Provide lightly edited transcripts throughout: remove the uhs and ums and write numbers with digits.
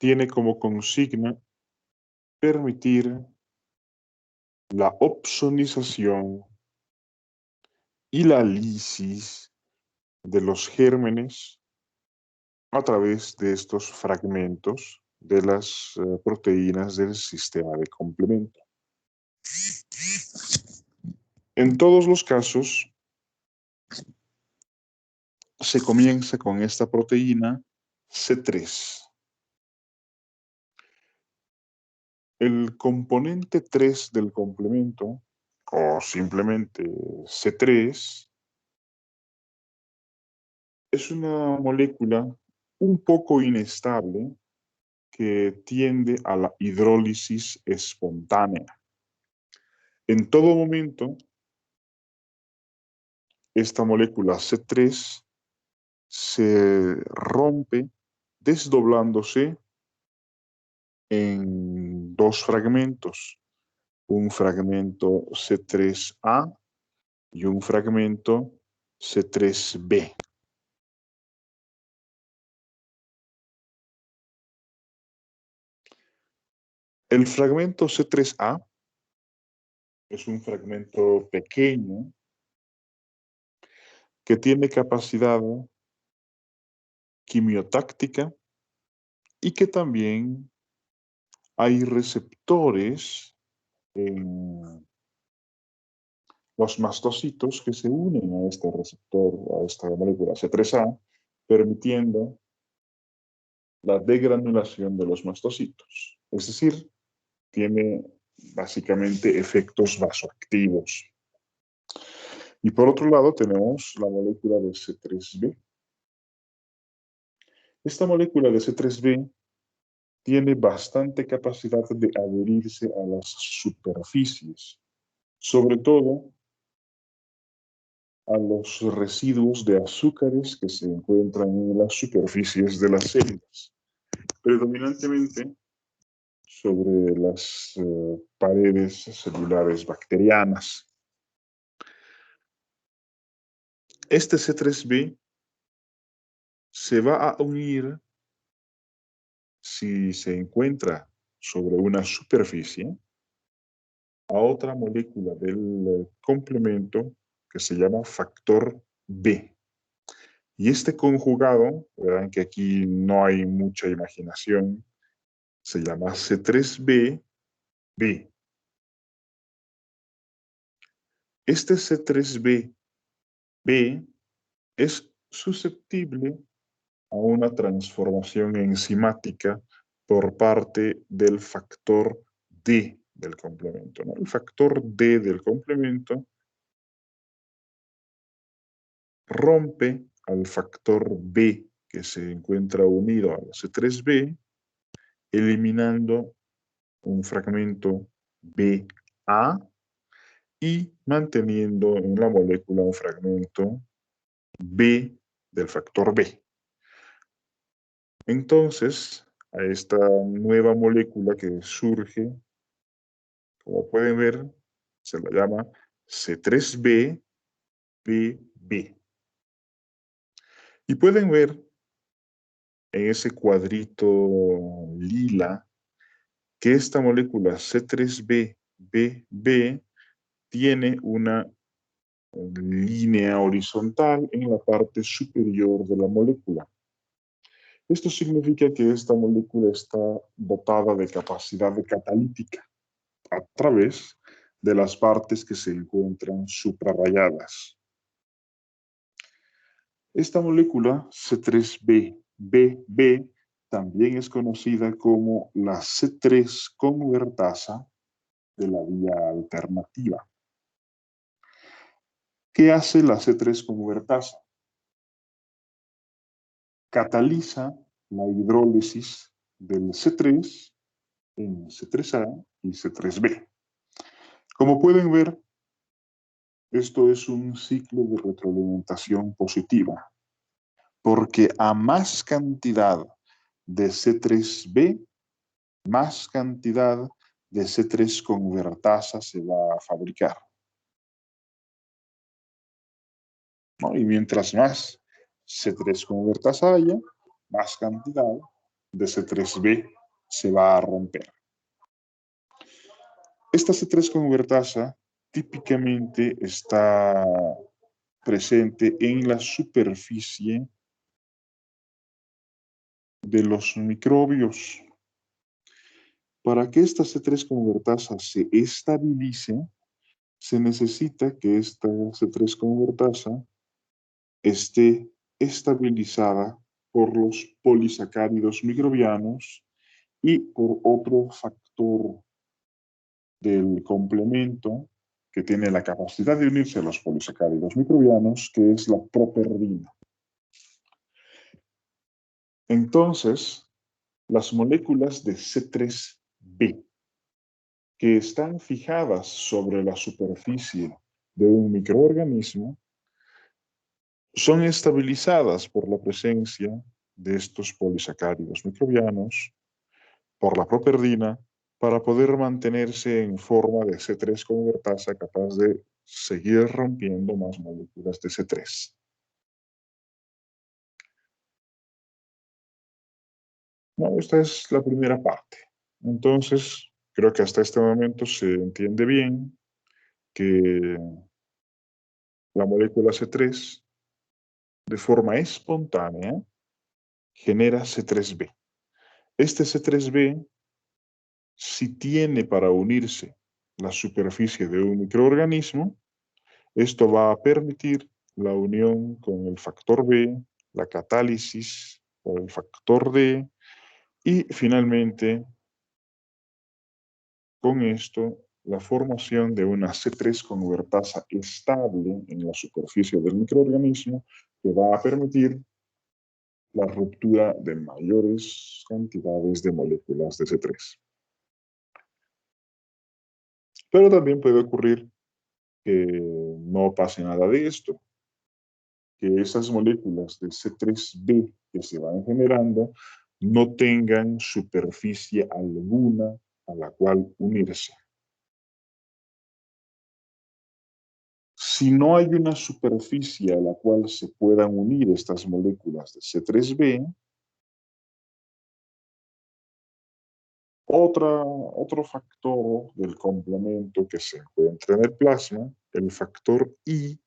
tiene como consigna permitir la opsonización y la lisis de los gérmenes a través de estos fragmentos de las proteínas del sistema de complemento. En todos los casos, se comienza con esta proteína C3. El componente 3 del complemento, o simplemente C3, es una molécula un poco inestable que tiende a la hidrólisis espontánea. En todo momento, esta molécula C3 se rompe desdoblándose en dos fragmentos, un fragmento C3A y un fragmento C3B. El fragmento C3A es un fragmento pequeño que tiene capacidad quimiotáctica y que también hay receptores en los mastocitos que se unen a este receptor, a esta molécula C3A, permitiendo la degranulación de los mastocitos. Es decir, tiene básicamente efectos vasoactivos. Y por otro lado tenemos la molécula de C3B. Esta molécula de C3B tiene bastante capacidad de adherirse a las superficies, sobre todo a los residuos de azúcares que se encuentran en las superficies de las células, predominantemente sobre las paredes celulares bacterianas. Este C3B se va a unir si se encuentra sobre una superficie a otra molécula del complemento que se llama factor B. Y este conjugado, verán que aquí no hay mucha imaginación, se llama C3B. Este C3B es susceptible a una transformación enzimática por parte del factor D del complemento, ¿no? El factor D del complemento rompe al factor B que se encuentra unido al C3B, eliminando un fragmento BA y manteniendo en la molécula un fragmento B del factor B. Entonces, a esta nueva molécula que surge, como pueden ver, se la llama C3B, BB. Y pueden ver en ese cuadrito lila que esta molécula C3B, BB tiene una línea horizontal en la parte superior de la molécula. Esto significa que esta molécula está dotada de capacidad catalítica a través de las partes que se encuentran suprarrayadas. Esta molécula C3B también es conocida como la C3 convertasa de la vía alternativa. ¿Qué hace la C3 convertasa? Cataliza la hidrólisis del C3 en C3A y C3B. Como pueden ver, esto es un ciclo de retroalimentación positiva, porque a más cantidad de C3B, más cantidad de C3 convertasa se va a fabricar, ¿no? Y mientras más C3 convertasa haya, más cantidad de C3b se va a romper. Esta C3 convertasa típicamente está presente en la superficie de los microbios. Para que esta C3 convertasa se estabilice, se necesita que esta C3 convertasa esté estabilizada por los polisacáridos microbianos y por otro factor del complemento que tiene la capacidad de unirse a los polisacáridos microbianos, que es la properdina. Entonces, las moléculas de C3b que están fijadas sobre la superficie de un microorganismo son estabilizadas por la presencia de estos polisacáridos microbianos, por la properdina, para poder mantenerse en forma de C3 convertasa capaz de seguir rompiendo más moléculas de C3. No, esta es la primera parte. Entonces, creo que hasta este momento se entiende bien que la molécula C3 de forma espontánea genera C3b. Este C3b, si tiene para unirse la superficie de un microorganismo, esto va a permitir la unión con el factor B, la catálisis por el factor D y finalmente con esto la formación de una C3 convertasa estable en la superficie del microorganismo que va a permitir la ruptura de mayores cantidades de moléculas de C3. Pero también puede ocurrir que no pase nada de esto, que esas moléculas de C3b que se van generando no tengan superficie alguna a la cual unirse. Si no hay una superficie a la cual se puedan unir estas moléculas de C3b, otro factor del complemento que se encuentra en el plasma, el factor I,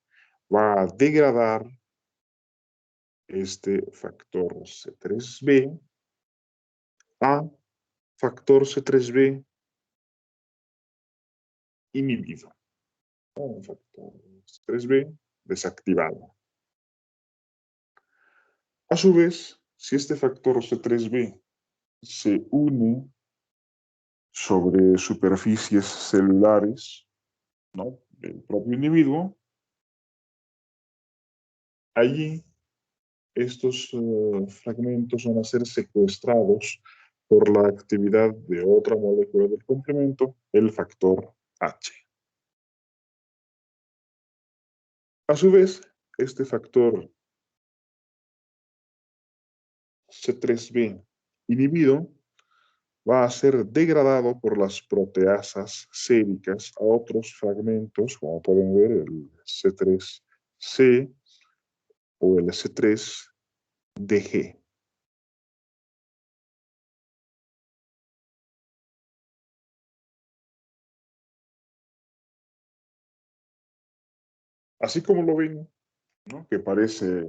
va a degradar este factor C3b a factor C3b inhibido. Un factor C3b desactivado. A su vez, si este factor C3b se une sobre superficies celulares, ¿no?, del propio individuo, allí estos fragmentos van a ser secuestrados por la actividad de otra molécula del complemento, el factor H. A su vez, este factor C3b inhibido va a ser degradado por las proteasas séricas a otros fragmentos, como pueden ver, el C3C o el C3DG. Así como lo ven, ¿no?, que parece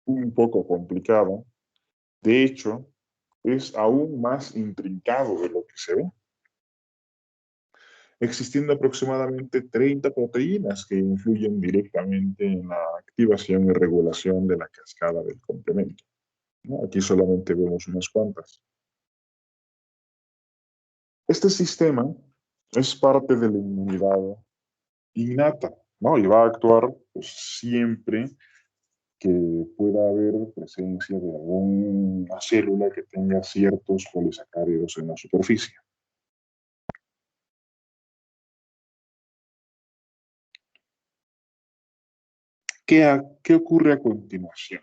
un poco complicado, de hecho, es aún más intrincado de lo que se ve, existiendo aproximadamente 30 proteínas que influyen directamente en la activación y regulación de la cascada del complemento, ¿no? Aquí solamente vemos unas cuantas. Este sistema es parte de la inmunidad innata, ¿no? Y va a actuar pues, siempre que pueda haber presencia de alguna célula que tenga ciertos polisacáridos en la superficie. ¿Qué ocurre a continuación?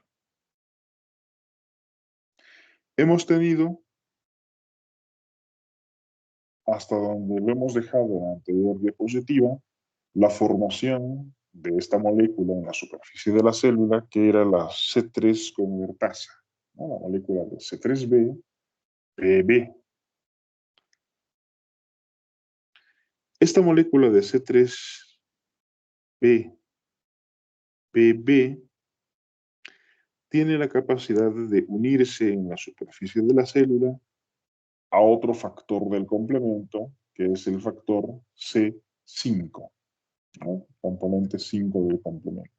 Hemos tenido, hasta donde lo hemos dejado en la anterior diapositiva, la formación de esta molécula en la superficie de la célula, que era la C3 convertasa, ¿no?, la molécula de C3b, Pb. Esta molécula de C3b, Pb, tiene la capacidad de unirse en la superficie de la célula a otro factor del complemento, que es el factor C5, ¿no? Componente 5 del complemento.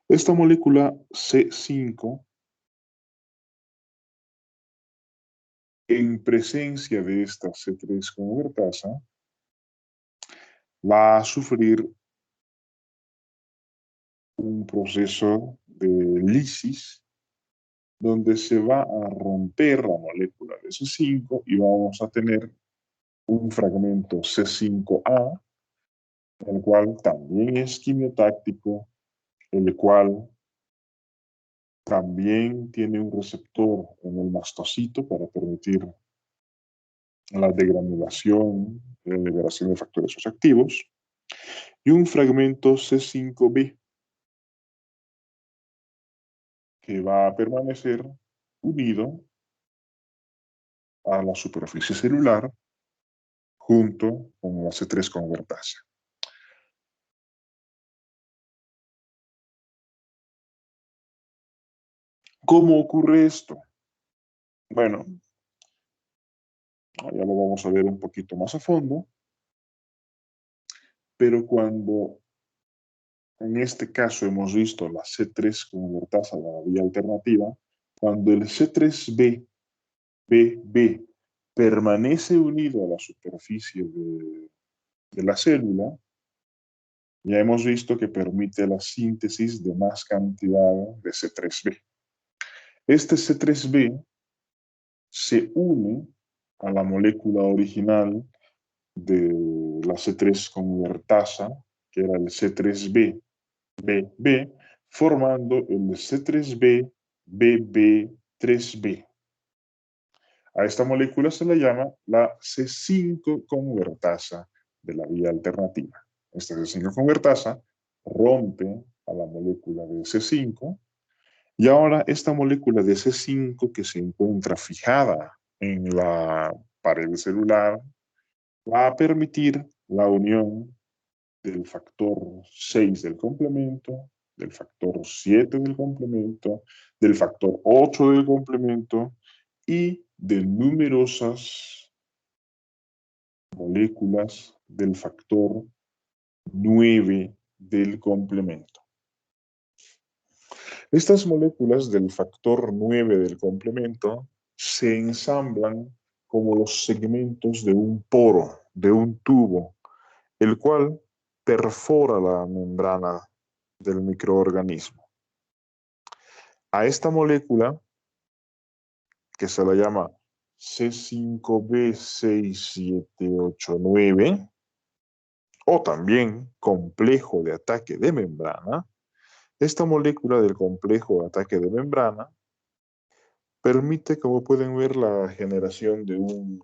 Esta molécula C5, en presencia de esta C3 convertasa, va a sufrir un proceso de lisis donde se va a romper la molécula de C5 y vamos a tener un fragmento C5A, el cual también es quimiotáctico, el cual también tiene un receptor en el mastocito para permitir la degranulación, la liberación de factores activos, y un fragmento C5b que va a permanecer unido a la superficie celular junto con la C3 convertasa. ¿Cómo ocurre esto? Bueno, ya lo vamos a ver un poquito más a fondo, pero cuando en este caso hemos visto la C3 convertasa, la vía alternativa, cuando el C3b permanece unido a la superficie de la célula, ya hemos visto que permite la síntesis de más cantidad de C3b. Este C3b se une a la molécula original de la C3 convertasa, que era el C3b, formando el C3b, BB3b. A esta molécula se le llama la C5 convertasa de la vía alternativa. Esta C5 convertasa rompe a la molécula de C5 y ahora esta molécula de C5 que se encuentra fijada en la pared celular va a permitir la unión del factor 6 del complemento, del factor 7 del complemento, del factor 8 del complemento y de numerosas moléculas del factor 9 del complemento. Estas moléculas del factor 9 del complemento se ensamblan como los segmentos de un poro, de un tubo, el cual perfora la membrana del microorganismo. A esta molécula, que se la llama C5b6789, o también complejo de ataque de membrana, esta molécula del complejo de ataque de membrana permite, como pueden ver, la generación de un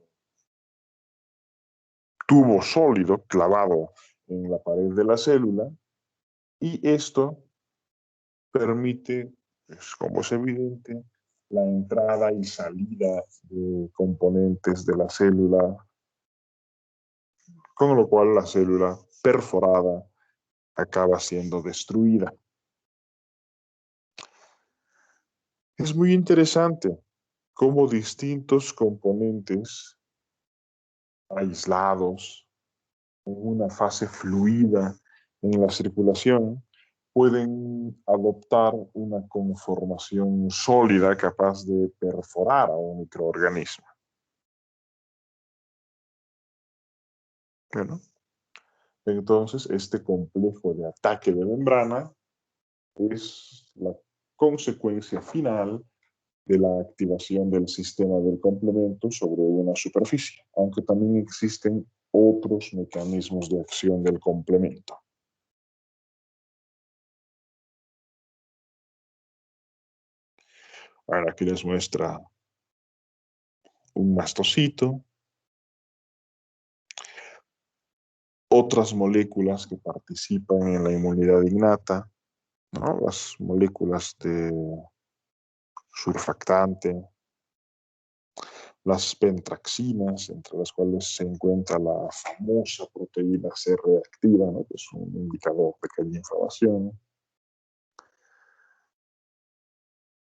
tubo sólido clavado en la pared de la célula, y esto permite, pues, como es evidente, la entrada y salida de componentes de la célula, con lo cual la célula perforada acaba siendo destruida. Es muy interesante cómo distintos componentes aislados en una fase fluida en la circulación pueden adoptar una conformación sólida capaz de perforar a un microorganismo. Bueno, entonces este complejo de ataque de membrana es la consecuencia final de la activación del sistema del complemento sobre una superficie, aunque también existen otros mecanismos de acción del complemento. Ahora aquí les muestra un mastocito, otras moléculas que participan en la inmunidad innata, ¿no? Las moléculas de surfactante, las pentraxinas, entre las cuales se encuentra la famosa proteína C reactiva, ¿no? Que es un indicador de que hay inflamación.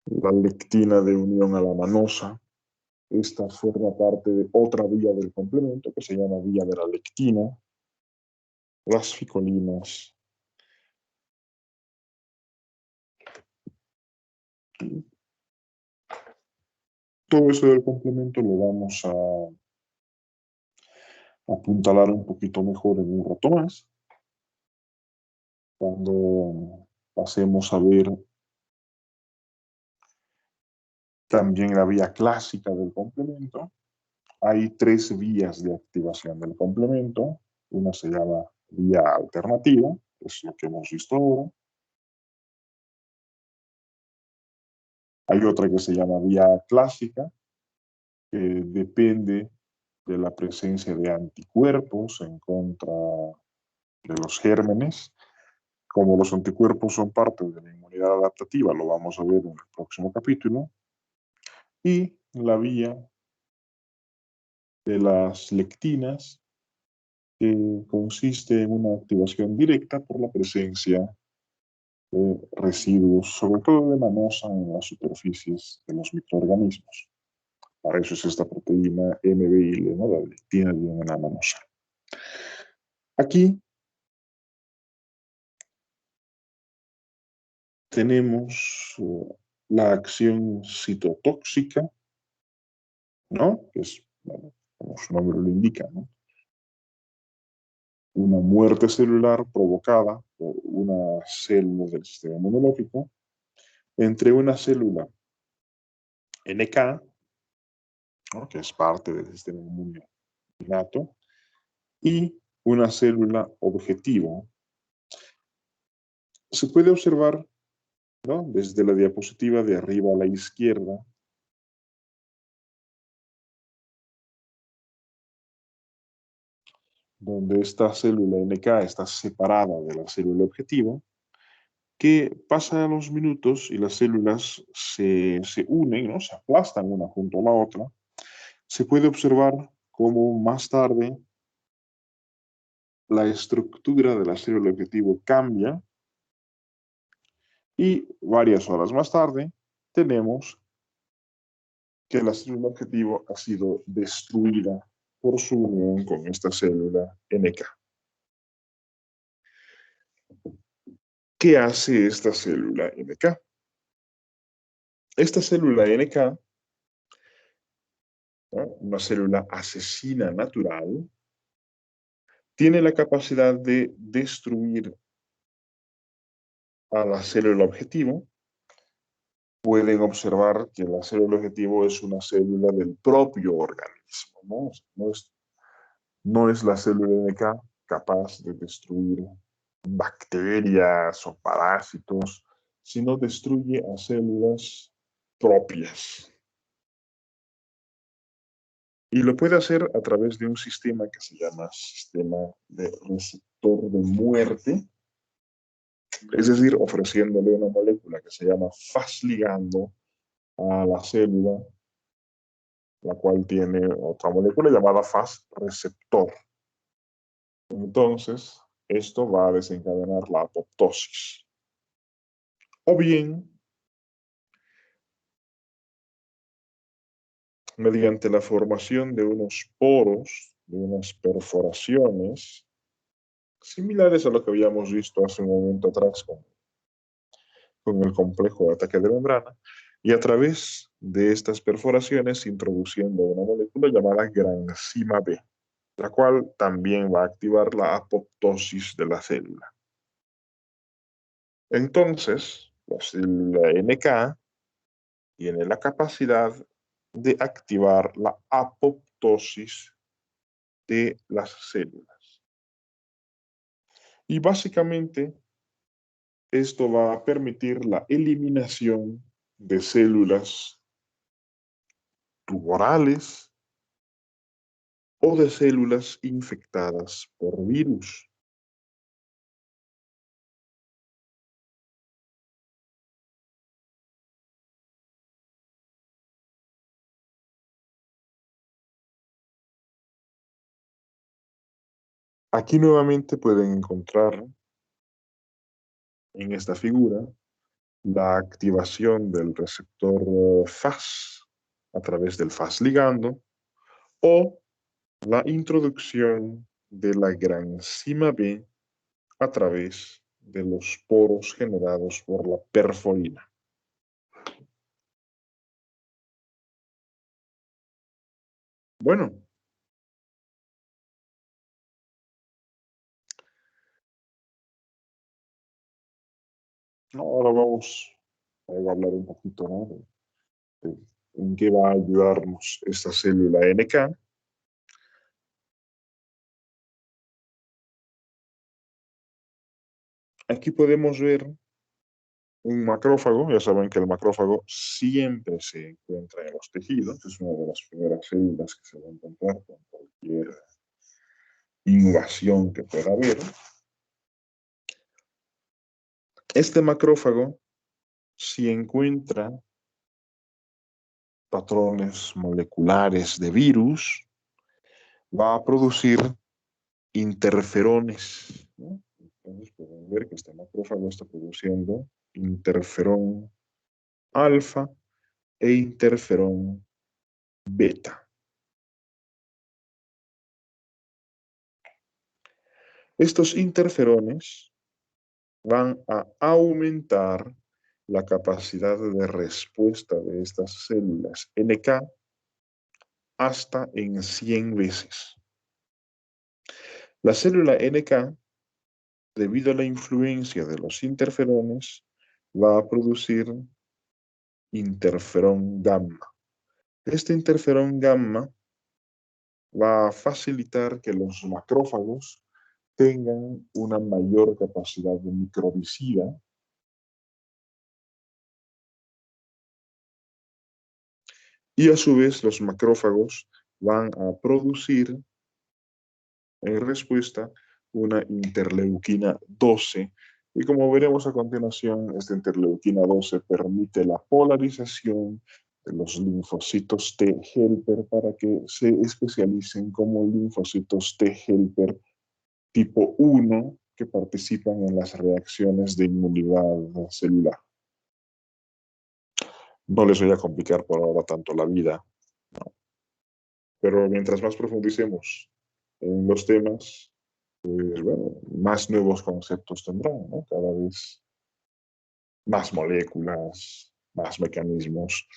La lectina de unión a la manosa. Esta forma parte de otra vía del complemento que se llama vía de la lectina. Las ficolinas. Todo eso del complemento lo vamos a apuntalar un poquito mejor en un rato más, cuando pasemos a ver también la vía clásica del complemento. Hay tres vías de activación del complemento. Una se llama vía alternativa, que es lo que hemos visto ahora. Hay otra que se llama vía clásica, que depende de la presencia de anticuerpos en contra de los gérmenes. Como los anticuerpos son parte de la inmunidad adaptativa, lo vamos a ver en el próximo capítulo. Y la vía de las lectinas, que consiste en una activación directa por la presencia de residuos, sobre todo de manosa, en las superficies de los microorganismos. Para eso es esta proteína MBI, ¿no? La lectina de una manosa. Aquí tenemos la acción citotóxica, ¿no? Que es, bueno, como su nombre lo indica, ¿no? Una muerte celular provocada por una célula del sistema inmunológico entre una célula NK, ¿no? Que es parte del sistema inmune innato, y una célula objetivo. Se puede observar, ¿no? Desde la diapositiva de arriba a la izquierda, donde esta célula NK está separada de la célula objetivo, que pasan los minutos y las células se unen, ¿no? Se aplastan una junto a la otra. Se puede observar cómo más tarde la estructura de la célula objetivo cambia y varias horas más tarde tenemos que la célula objetivo ha sido destruida por su unión con esta célula NK. ¿Qué hace esta célula NK? Esta célula NK, ¿no? Una célula asesina natural, tiene la capacidad de destruir a la célula objetivo. Pueden observar que la célula objetivo es una célula del propio organismo, ¿no? No es la célula NK capaz de destruir bacterias o parásitos, sino destruye a células propias. Y lo puede hacer a través de un sistema que se llama sistema de receptor de muerte, es decir, ofreciéndole una molécula que se llama Fas ligando a la célula, la cual tiene otra molécula llamada Fas receptor. Entonces, esto va a desencadenar la apoptosis. O bien, mediante la formación de unos poros, de unas perforaciones, similares a lo que habíamos visto hace un momento atrás con el complejo de ataque de membrana, y a través de estas perforaciones introduciendo una molécula llamada granzima B, la cual también va a activar la apoptosis de la célula. Entonces, la célula NK tiene la capacidad de activar la apoptosis de las células. Y básicamente, esto va a permitir la eliminación de células tumorales o de células infectadas por virus. Aquí nuevamente pueden encontrar en esta figura la activación del receptor Fas a través del Fas ligando o la introducción de la granzima B a través de los poros generados por la perforina. Bueno, ahora vamos a hablar un poquito, ¿no? de en qué va a ayudarnos esta célula NK. Aquí podemos ver un macrófago. Ya saben que el macrófago siempre se encuentra en los tejidos. Es una de las primeras células que se va a encontrar con cualquier invasión que pueda haber. Este macrófago, si encuentra patrones moleculares de virus, va a producir interferones, ¿no? Entonces pueden ver que este macrófago está produciendo interferón alfa e interferón beta. Estos interferones van a aumentar la capacidad de respuesta de estas células NK hasta en 100 veces. La célula NK, debido a la influencia de los interferones, va a producir interferón gamma. Este interferón gamma va a facilitar que los macrófagos tengan una mayor capacidad de microbicida y a su vez los macrófagos van a producir en respuesta una interleuquina 12 y como veremos a continuación, esta interleuquina 12 permite la polarización de los linfocitos T helper para que se especialicen como linfocitos T helper tipo 1 que participan en las reacciones de inmunidad celular. No les voy a complicar por ahora tanto la vida, ¿no? Pero mientras más profundicemos en los temas, pues bueno, más nuevos conceptos tendrán, ¿no? Cada vez más moléculas, más mecanismos.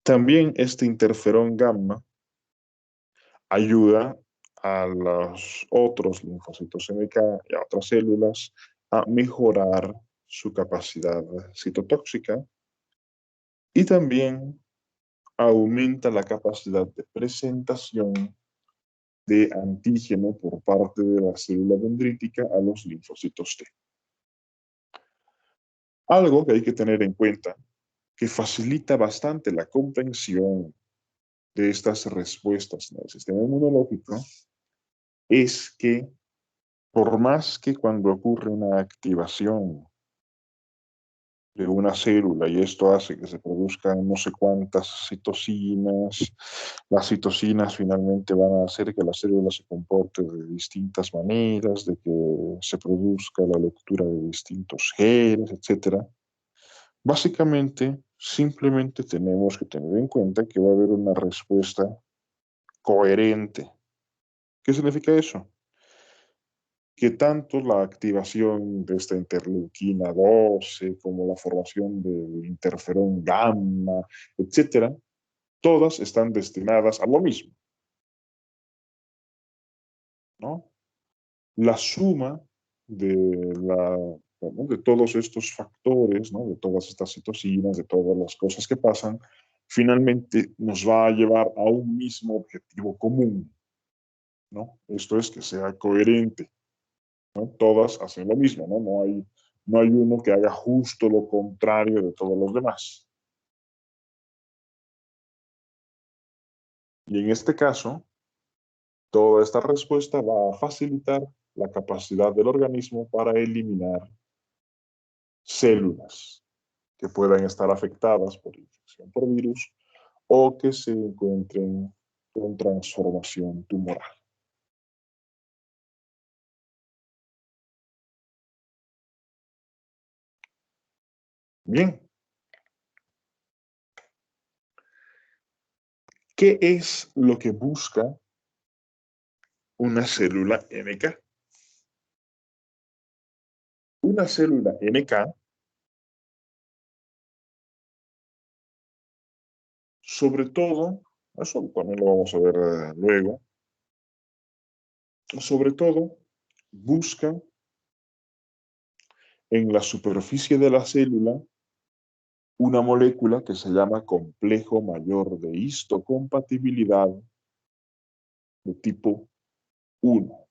También este interferón gamma ayuda a los otros linfocitos NK y a otras células a mejorar su capacidad citotóxica y también aumenta la capacidad de presentación de antígeno por parte de la célula dendrítica a los linfocitos T. Algo que hay que tener en cuenta, que facilita bastante la comprensión de estas respuestas en el sistema inmunológico, es que por más que cuando ocurre una activación de una célula y esto hace que se produzcan no sé cuántas citocinas, las citocinas finalmente van a hacer que la célula se comporte de distintas maneras, de que se produzca la lectura de distintos genes, etcétera. Básicamente, simplemente tenemos que tener en cuenta que va a haber una respuesta coherente. ¿Qué significa eso? Que tanto la activación de esta interleuquina 12 como la formación del interferón gamma, etcétera, todas están destinadas a lo mismo, ¿no? La suma de, la, ¿no? de todos estos factores, ¿no? De todas estas citocinas, de todas las cosas que pasan, finalmente nos va a llevar a un mismo objetivo común, ¿no? Esto es que sea coherente, ¿no? Todas hacen lo mismo, ¿no? No hay uno que haga justo lo contrario de todos los demás. Y en este caso, toda esta respuesta va a facilitar la capacidad del organismo para eliminar células que puedan estar afectadas por infección por virus o que se encuentren con transformación tumoral. Bien, ¿qué es lo que busca una célula NK? Una célula NK, sobre todo, eso también lo vamos a ver luego, sobre todo busca en la superficie de la célula una molécula que se llama complejo mayor de histocompatibilidad de tipo 1.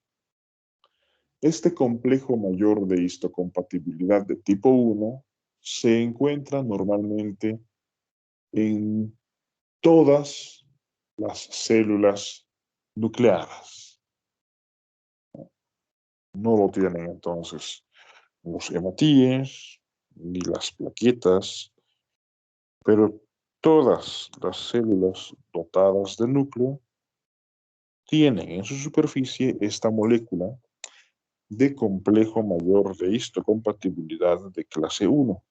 Este complejo mayor de histocompatibilidad de tipo 1 se encuentra normalmente en todas las células nucleadas. No lo tienen entonces los hematíes ni las plaquetas, pero todas las células dotadas de núcleo tienen en su superficie esta molécula de complejo mayor de histocompatibilidad de clase 1.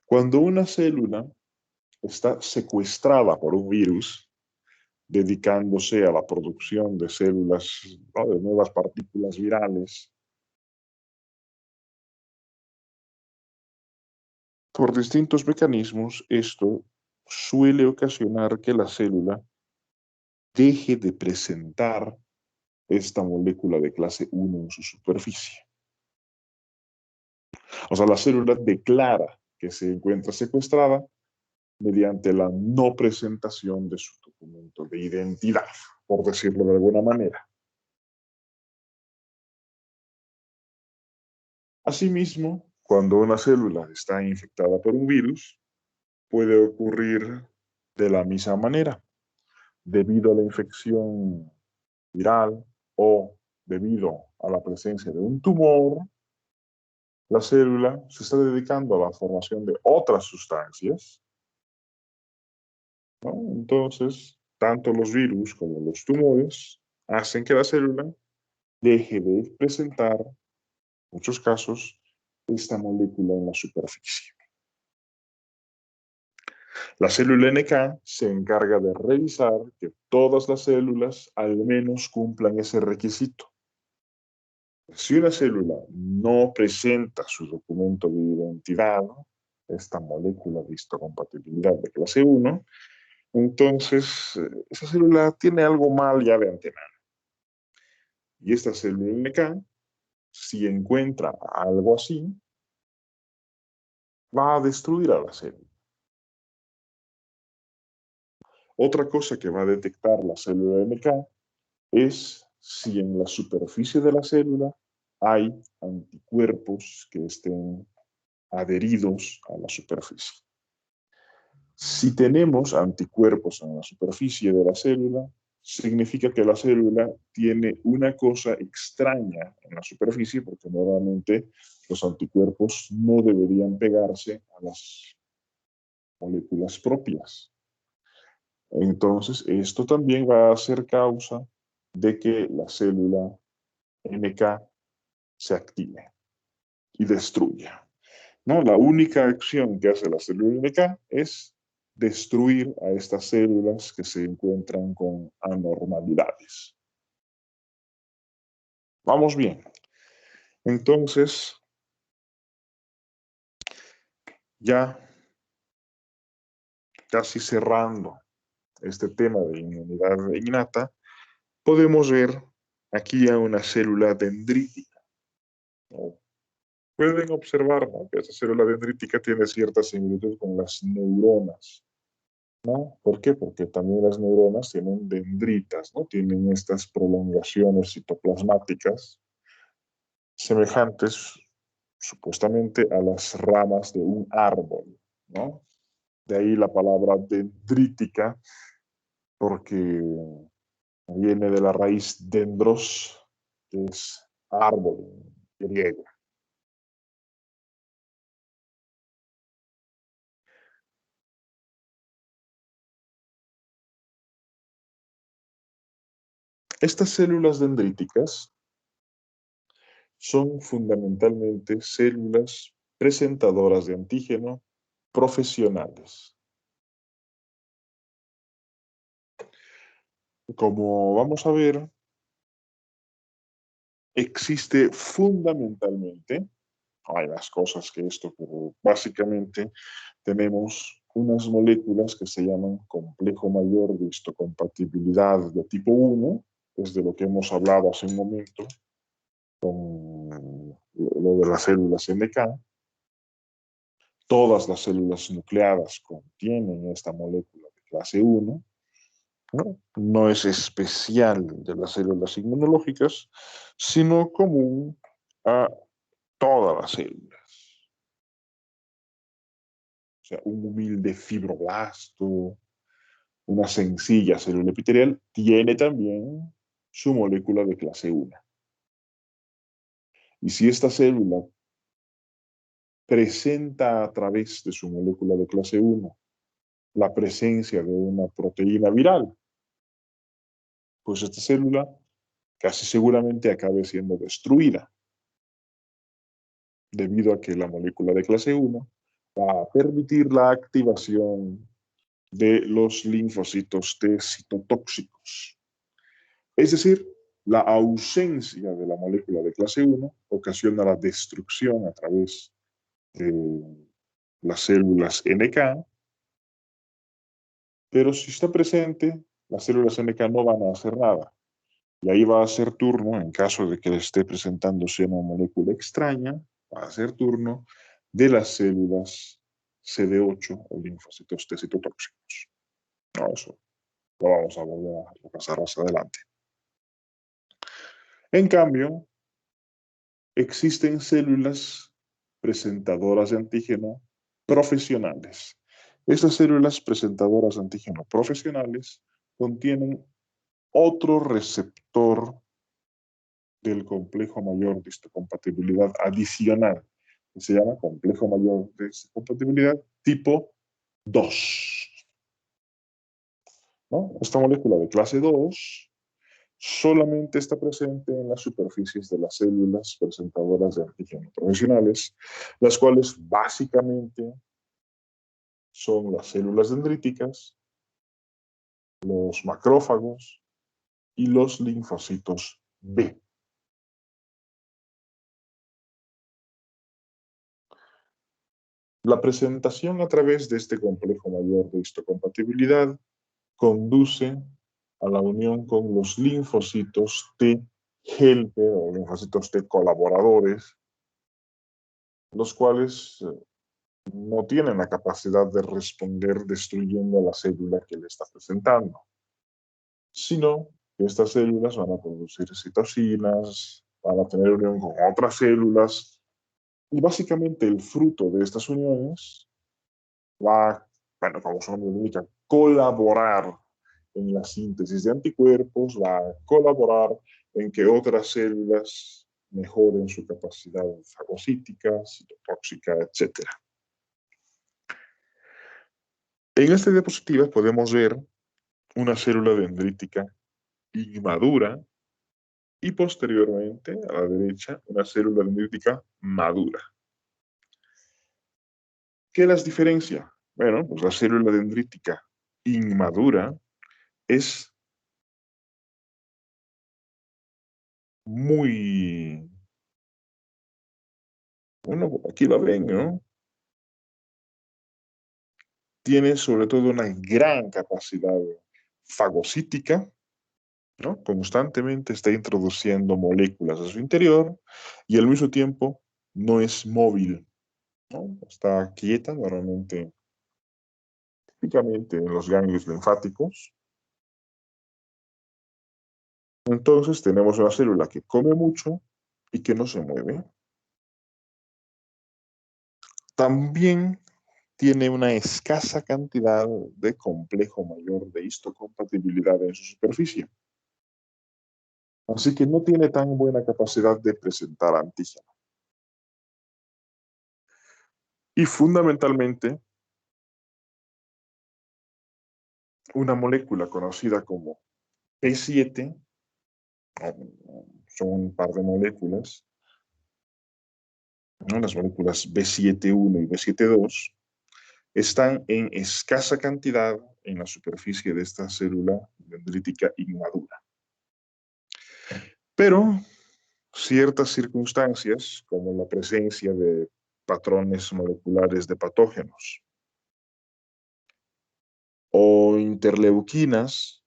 Cuando una célula está secuestrada por un virus, dedicándose a la producción de células, ¿no?, de nuevas partículas virales, por distintos mecanismos, esto suele ocasionar que la célula deje de presentar esta molécula de clase 1 en su superficie. O sea, la célula declara que se encuentra secuestrada mediante la no presentación de su documento de identidad, por decirlo de alguna manera. Asimismo, cuando una célula está infectada por un virus, puede ocurrir de la misma manera. Debido a la infección viral o debido a la presencia de un tumor, la célula se está dedicando a la formación de otras sustancias, ¿no? Entonces, tanto los virus como los tumores hacen que la célula deje de presentar, en muchos casos, esta molécula en la superficie. La célula NK se encarga de revisar que todas las células al menos cumplan ese requisito. Si una célula no presenta su documento de identidad, esta molécula de histocompatibilidad de clase 1, entonces esa célula tiene algo mal ya de antemano. Y esta célula NK, si encuentra algo así, va a destruir a la célula. Otra cosa que va a detectar la célula NK es si en la superficie de la célula hay anticuerpos que estén adheridos a la superficie. Si tenemos anticuerpos en la superficie de la célula, significa que la célula tiene una cosa extraña en la superficie, porque normalmente los anticuerpos no deberían pegarse a las moléculas propias. Entonces, esto también va a ser causa de que la célula NK se active y destruya, ¿no? La única acción que hace la célula NK es destruir a estas células que se encuentran con anormalidades. Vamos bien. Entonces, ya casi cerrando este tema de inmunidad innata, podemos ver aquí a una célula dendrítica, ¿no? Pueden observar, ¿no?, que esa célula dendrítica tiene cierta similitud con las neuronas, ¿no? ¿Por qué? Porque también las neuronas tienen dendritas, ¿no? Tienen estas prolongaciones citoplasmáticas semejantes supuestamente a las ramas de un árbol, ¿no? De ahí la palabra dendrítica, porque viene de la raíz dendros, que es árbol en griego. Estas células dendríticas son fundamentalmente células presentadoras de antígeno profesionales. Como vamos a ver, existe fundamentalmente, hay más cosas que esto, pero básicamente tenemos unas moléculas que se llaman complejo mayor de histocompatibilidad de tipo 1, es de lo que hemos hablado hace un momento, con lo de las células NK. Todas las células nucleadas contienen esta molécula de clase 1, ¿no? No es especial de las células inmunológicas, sino común a todas las células. O sea, un humilde fibroblasto, una sencilla célula epitelial, tiene también su molécula de clase 1. Y si esta célula presenta a través de su molécula de clase 1 la presencia de una proteína viral, pues esta célula casi seguramente acabe siendo destruida, debido a que la molécula de clase 1 va a permitir la activación de los linfocitos T citotóxicos. Es decir, la ausencia de la molécula de clase 1 ocasiona la destrucción a través de las células NK, pero si está presente, las células NK no van a hacer nada. Y ahí va a ser turno, en caso de que le esté presentándose una molécula extraña, va a ser turno de las células CD8 o linfocitos T citotóxicos. No, eso lo vamos a volver a repasar más adelante. En cambio, existen células presentadoras de antígeno profesionales. Estas células presentadoras de antígeno profesionales contienen otro receptor del complejo mayor de histocompatibilidad adicional, que se llama complejo mayor de histocompatibilidad tipo 2. ¿No? Esta molécula de clase 2 solamente está presente en las superficies de las células presentadoras de antígeno profesionales, las cuales básicamente son las células dendríticas, los macrófagos y los linfocitos B. La presentación a través de este complejo mayor de histocompatibilidad conduce a la unión con los linfocitos T helper o linfocitos T colaboradores, los cuales no tienen la capacidad de responder destruyendo a la célula que le está presentando, sino que estas células van a producir citocinas, van a tener unión con otras células, y básicamente el fruto de estas uniones va, bueno, como su nombre indica, colaborar en la síntesis de anticuerpos, va a colaborar en que otras células mejoren su capacidad fagocítica, citotóxica, etc. En esta diapositiva podemos ver una célula dendrítica inmadura y posteriormente, a la derecha, una célula dendrítica madura. ¿Qué las diferencia? Bueno, pues la célula dendrítica inmadura es muy, bueno, aquí la ven, ¿no? Tiene sobre todo una gran capacidad fagocítica, ¿no? Constantemente está introduciendo moléculas a su interior y al mismo tiempo no es móvil, ¿no? Está quieta normalmente, típicamente en los ganglios linfáticos. Entonces tenemos una célula que come mucho y que no se mueve. También tiene una escasa cantidad de complejo mayor de histocompatibilidad en su superficie. Así que no tiene tan buena capacidad de presentar antígeno. Y fundamentalmente, una molécula conocida como P7, son un par de moléculas, ¿no? Las moléculas B7.1 y B7.2, están en escasa cantidad en la superficie de esta célula dendrítica inmadura. Pero ciertas circunstancias, como la presencia de patrones moleculares de patógenos o interleuquinas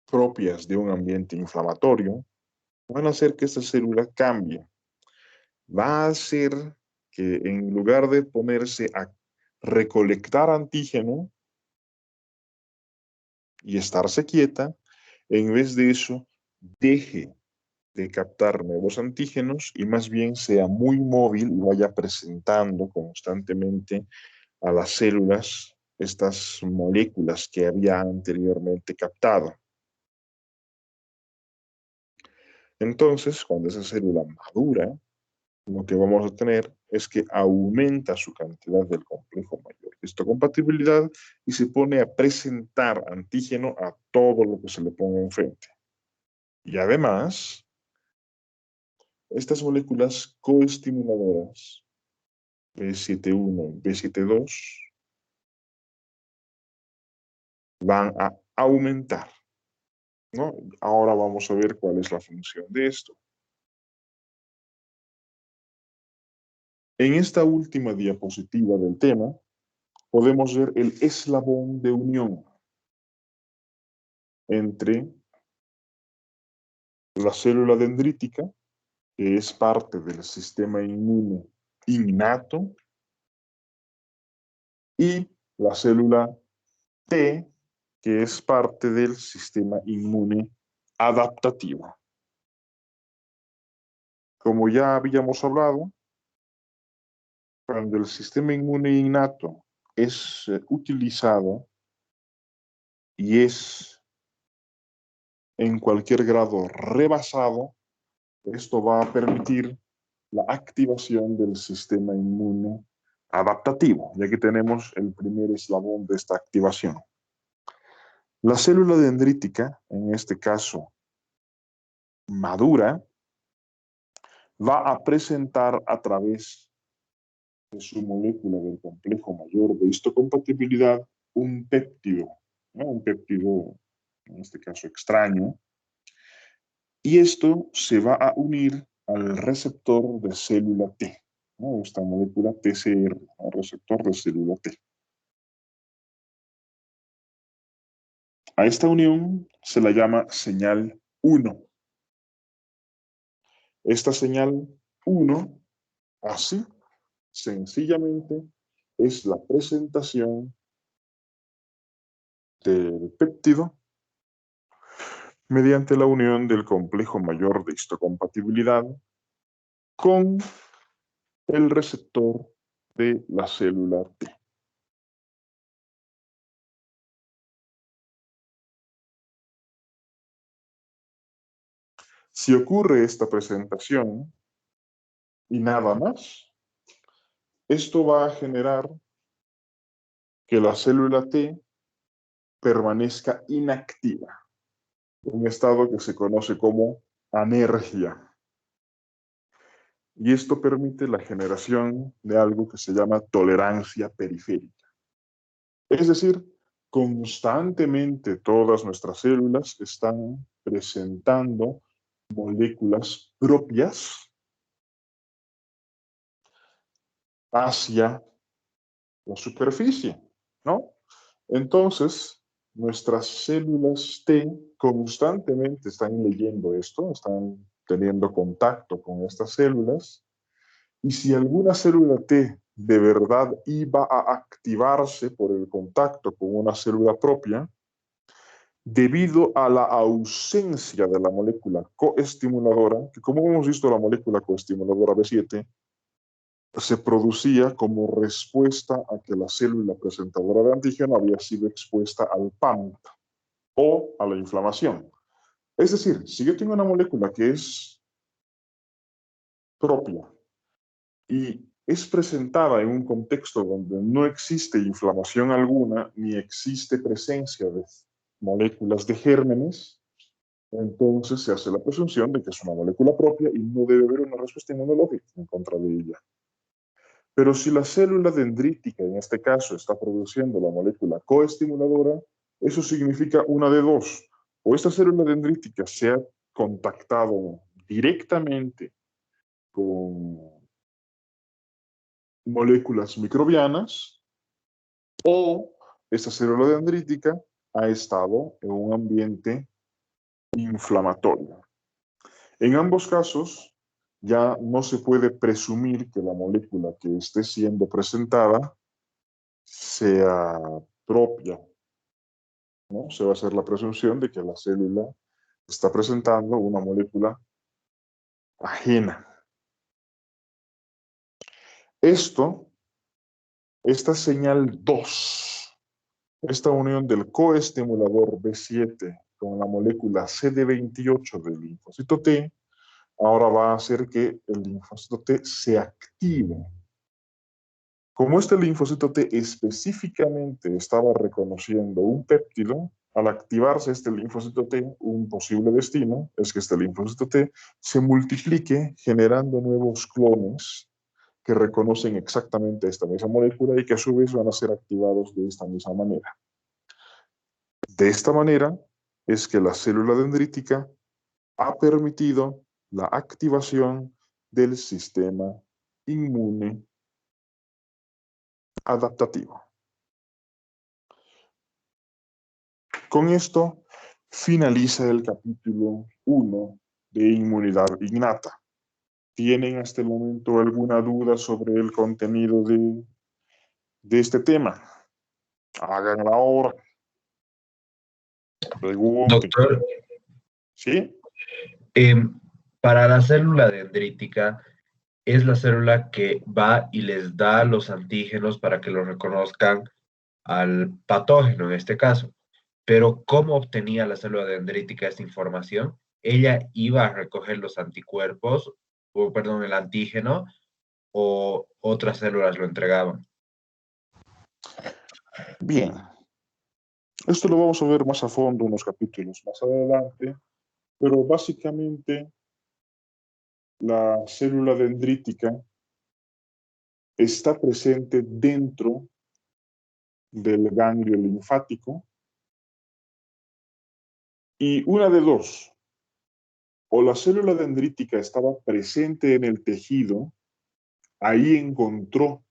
propias de un ambiente inflamatorio, van a hacer que esta célula cambie. Va a hacer que en lugar de ponerse a recolectar antígeno y estarse quieta, en vez de eso, deje de captar nuevos antígenos y más bien sea muy móvil y vaya presentando constantemente a las células estas moléculas que había anteriormente captado. Entonces, cuando esa célula madura, lo que vamos a tener es que aumenta su cantidad del complejo mayor de histocompatibilidad y se pone a presentar antígeno a todo lo que se le ponga enfrente. Y además, estas moléculas coestimuladoras B7.1 y B7.2 van a aumentar, ¿no? Ahora vamos a ver cuál es la función de esto. En esta última diapositiva del tema, podemos ver el eslabón de unión entre la célula dendrítica, que es parte del sistema inmune innato, y la célula T, que es parte del sistema inmune adaptativo. Como ya habíamos hablado, cuando el sistema inmune innato es utilizado y es en cualquier grado rebasado, esto va a permitir la activación del sistema inmune adaptativo, ya que tenemos el primer eslabón de esta activación. La célula dendrítica, en este caso madura, va a presentar a través de su molécula del complejo mayor de histocompatibilidad un péptido, ¿no? Un péptido, en este caso extraño, y esto se va a unir al receptor de célula T, ¿no? Esta molécula TCR, el receptor de célula T. A esta unión se la llama señal 1. Esta señal 1, así, sencillamente, es la presentación del péptido mediante la unión del complejo mayor de histocompatibilidad con el receptor de la célula T. Si ocurre esta presentación y nada más, esto va a generar que la célula T permanezca inactiva, un estado que se conoce como anergia. Y esto permite la generación de algo que se llama tolerancia periférica. Es decir, constantemente todas nuestras células están presentando moléculas propias hacia la superficie, ¿no? Entonces, nuestras células T constantemente están leyendo esto, están teniendo contacto con estas células, y si alguna célula T de verdad iba a activarse por el contacto con una célula propia, debido a la ausencia de la molécula coestimuladora, que como hemos visto la molécula coestimuladora B7, se producía como respuesta a que la célula presentadora de antígeno había sido expuesta al PAMP o a la inflamación. Es decir, si yo tengo una molécula que es propia y es presentada en un contexto donde no existe inflamación alguna ni existe presencia de moléculas de gérmenes, Entonces se hace la presunción de que es una molécula propia y no debe haber una respuesta inmunológica en contra de ella. Pero si la célula dendrítica, en este caso, está produciendo la molécula coestimuladora, eso significa una de dos. O esta célula dendrítica se ha contactado directamente con moléculas microbianas, o esta célula dendrítica ha estado en un ambiente inflamatorio. En ambos casos, ya no se puede presumir que la molécula que esté siendo presentada sea propia, ¿no? Se va a hacer la presunción de que la célula está presentando una molécula ajena. Esta señal 2, esta unión del coestimulador B7 con la molécula CD28 del linfocito T, ahora va a hacer que el linfocito T se active. Como este linfocito T específicamente estaba reconociendo un péptido, al activarse este linfocito T, un posible destino es que este linfocito T se multiplique generando nuevos clones que reconocen exactamente esta misma molécula y que a su vez van a ser activados de esta misma manera. De esta manera es que la célula dendrítica ha permitido la activación del sistema inmune adaptativo. Con esto finaliza el capítulo 1 de inmunidad innata. ¿Tienen hasta el momento alguna duda sobre el contenido de este tema? Háganla ahora. Pregunten. Doctor, ¿Sí? para la célula dendrítica es la célula que va y les da los antígenos para que los reconozcan al patógeno en este caso. Pero ¿cómo obtenía la célula dendrítica esta información? Ella iba a recoger los anticuerpos, o perdón, el antígeno, o otras células lo entregaban. Bien. Esto lo vamos a ver más a fondo unos capítulos más adelante, pero básicamente la célula dendrítica está presente dentro del ganglio linfático y una de dos, o la célula dendrítica estaba presente en el tejido, ahí encontró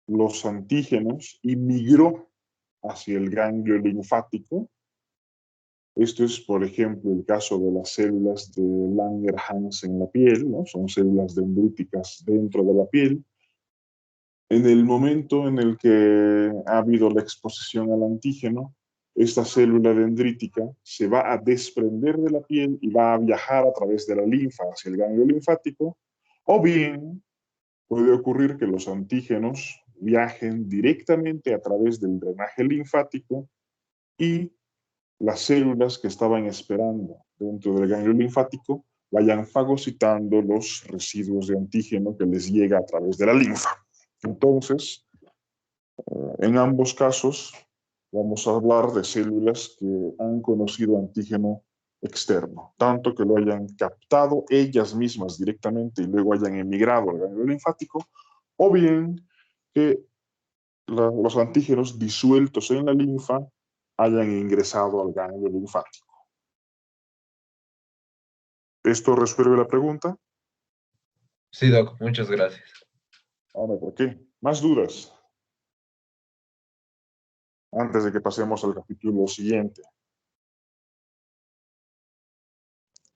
los antígenos y migró hacia el ganglio linfático. Esto es, por ejemplo, el caso de las células de Langerhans en la piel, ¿no? Son células dendríticas dentro de la piel. En el momento en el que ha habido la exposición al antígeno, esta célula dendrítica se va a desprender de la piel y va a viajar a través de la linfa hacia el ganglio linfático, o bien puede ocurrir que los antígenos viajen directamente a través del drenaje linfático y las células que estaban esperando dentro del ganglio linfático vayan fagocitando los residuos de antígeno que les llega a través de la linfa. Entonces, en ambos casos, vamos a hablar de células que han conocido antígeno externo, tanto que lo hayan captado ellas mismas directamente y luego hayan emigrado al ganglio linfático, o bien que los antígenos disueltos en la linfa hayan ingresado al ganglio linfático. ¿Esto resuelve la pregunta? Sí, Doc, muchas gracias. Ahora, ¿por qué? ¿Más dudas? Antes de que pasemos al capítulo siguiente.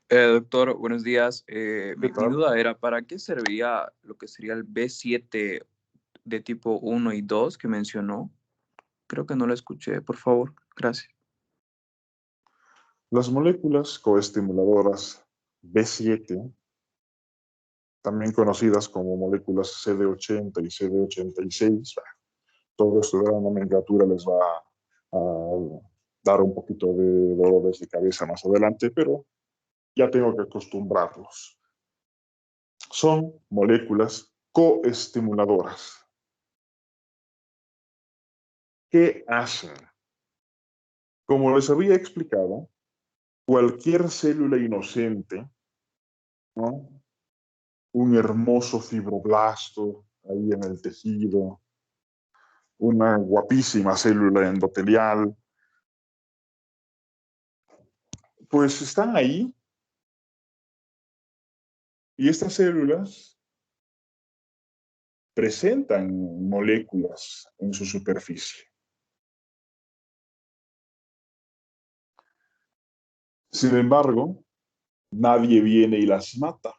Doctor, buenos días. ¿Qué Mi tal? duda era, ¿para qué servía lo que sería el B7 de tipo 1 y 2 que mencionó? Creo que no lo escuché, por favor. Gracias. Las moléculas coestimuladoras B7, también conocidas como moléculas CD80 y CD86, todo esto de la nomenclatura les va a dar un poquito de dolores de cabeza más adelante, pero ya tengo que acostumbrarlos. Son moléculas coestimuladoras. ¿Qué hacen? Como les había explicado, cualquier célula inocente, ¿no? Un hermoso fibroblasto ahí en el tejido, una guapísima célula endotelial, pues están ahí y estas células presentan moléculas en su superficie. Sin embargo, nadie viene y las mata,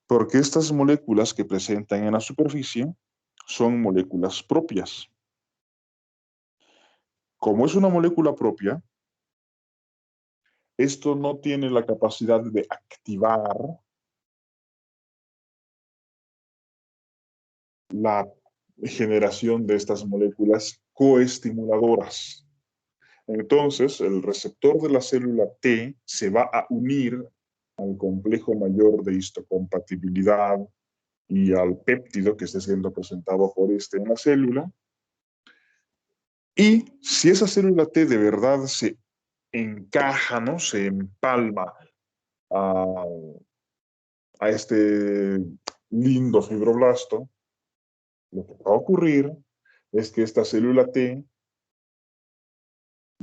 porque estas moléculas que presentan en la superficie son moléculas propias. Como es una molécula propia, esto no tiene la capacidad de activar la generación de estas moléculas coestimuladoras. Entonces, el receptor de la célula T se va a unir al complejo mayor de histocompatibilidad y al péptido que esté siendo presentado por este en la célula. Y si esa célula T de verdad se encaja, ¿no? Se empalma a este lindo fibroblasto, lo que va a ocurrir es que esta célula T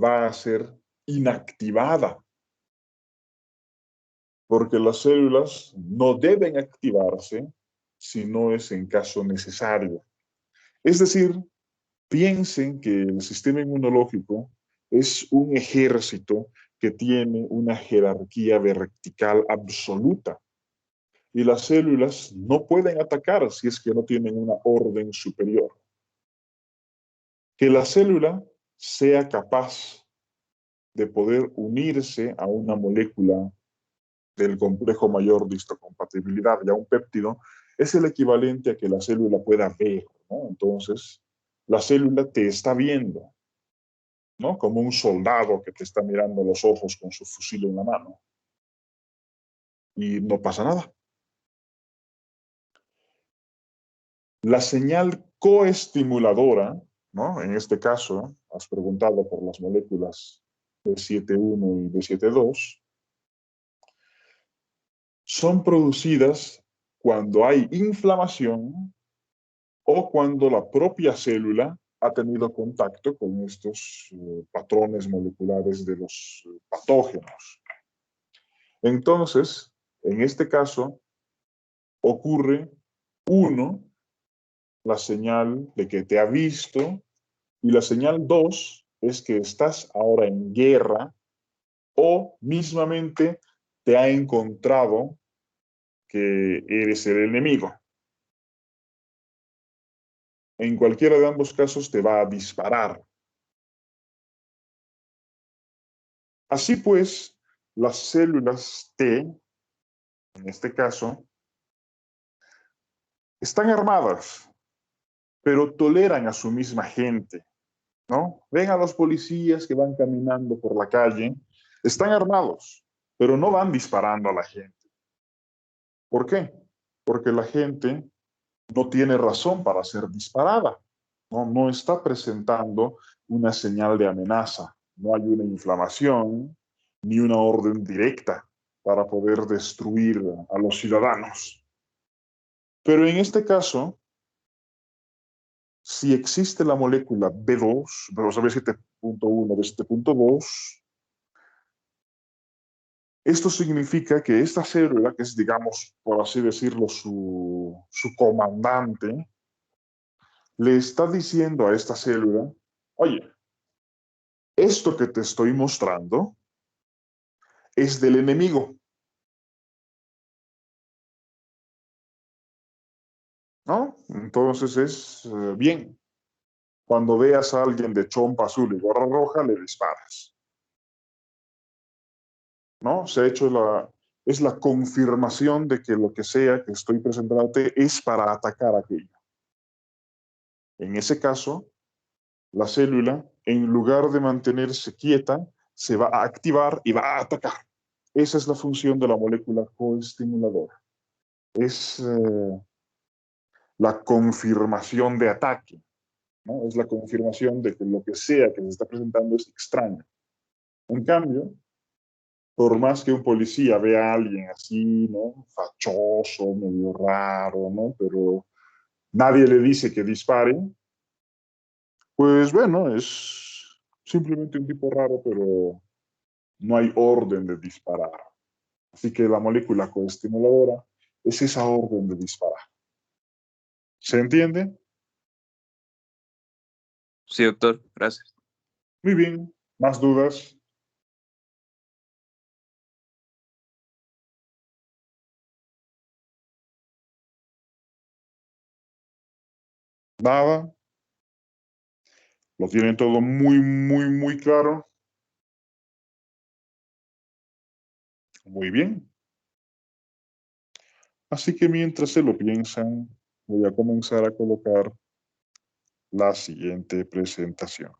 va a ser inactivada, porque las células no deben activarse si no es en caso necesario. Es decir, piensen que el sistema inmunológico es un ejército que tiene una jerarquía vertical absoluta y las células no pueden atacar si es que no tienen una orden superior. Que la célula sea capaz de poder unirse a una molécula del complejo mayor de histocompatibilidad y a un péptido es el equivalente a que la célula pueda ver, ¿no? Entonces, la célula te está viendo, ¿no? Como un soldado que te está mirando a los ojos con su fusil en la mano. Y no pasa nada. La señal coestimuladora, ¿no? En este caso, has preguntado por las moléculas B7-1 y B7-2, son producidas cuando hay inflamación o cuando la propia célula ha tenido contacto con estos patrones moleculares de los patógenos. Entonces, en este caso, ocurre, uno, la señal de que te ha visto, y la señal dos es que estás ahora en guerra o mismamente te ha encontrado que eres el enemigo. En cualquiera de ambos casos te va a disparar. Así pues, las células T, en este caso, están armadas, pero toleran a su misma gente, ¿no? Ven a los policías que van caminando por la calle, están armados, pero no van disparando a la gente. ¿Por qué? Porque la gente no tiene razón para ser disparada, ¿no? No está presentando una señal de amenaza, no hay una inflamación ni una orden directa para poder destruir a los ciudadanos. Pero en este caso, si existe la molécula B2, B7.1, B7.2, esto significa que esta célula, que es, digamos, por así decirlo, su comandante, le está diciendo a esta célula, oye, esto que te estoy mostrando es del enemigo, ¿no? Entonces es bien. Cuando veas a alguien de chompa azul y gorra roja, le disparas, ¿no? Se ha hecho es la confirmación de que lo que sea que estoy presentándote es para atacar aquello. En ese caso, la célula, en lugar de mantenerse quieta, se va a activar y va a atacar. Esa es la función de la molécula coestimuladora. Es la confirmación de ataque, ¿no? Es la confirmación de que lo que sea que se está presentando es extraño. En cambio, Por más que un policía vea a alguien así, ¿no? Fachoso, medio raro, ¿no? Pero nadie le dice que dispare, pues bueno, es simplemente un tipo raro, pero no hay orden de disparar. Así que la molécula coestimuladora es esa orden de disparar. ¿Se entiende? Sí, doctor, gracias. Muy bien. ¿Más dudas? Nada. ¿Lo tienen todo muy, muy, muy claro? Muy bien. Así que mientras se lo piensan, voy a comenzar a colocar la siguiente presentación.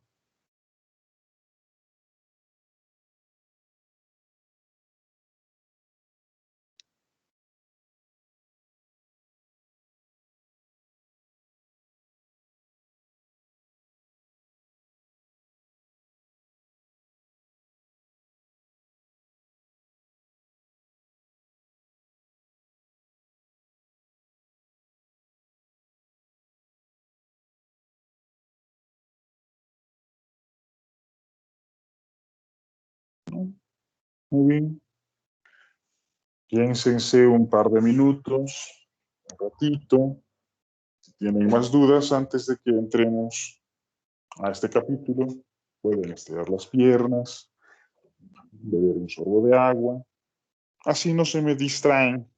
Muy bien. Piénsense un par de minutos, un ratito. Si tienen más dudas antes de que entremos a este capítulo, pueden estirar las piernas, beber un sorbo de agua. Así no se me distraen.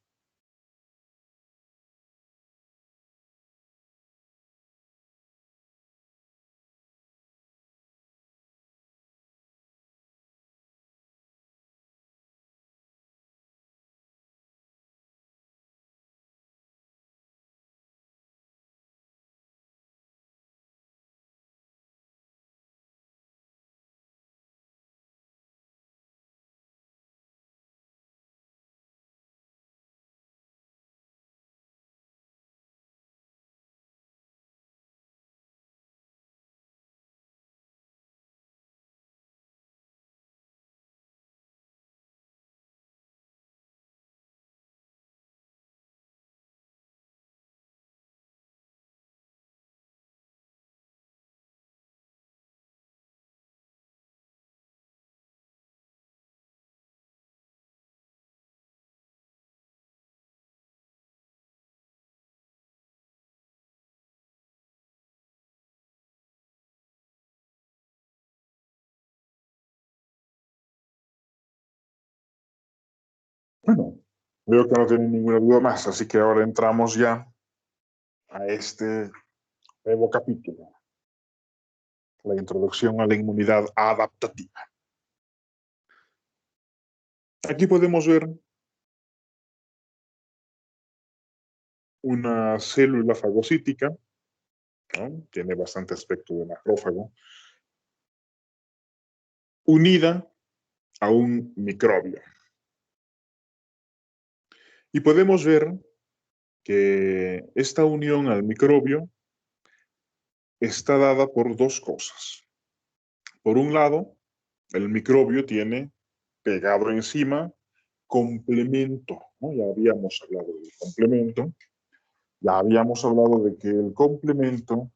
Bueno, veo que no tienen ninguna duda más, así que ahora entramos ya a este nuevo capítulo, la introducción a la inmunidad adaptativa. Aquí podemos ver una célula fagocítica, ¿no? Tiene bastante aspecto de macrófago, unida a un microbio. Y podemos ver que esta unión al microbio está dada por dos cosas. Por un lado, el microbio tiene pegado encima complemento, ¿no? Ya habíamos hablado del complemento, ya habíamos hablado de que el complemento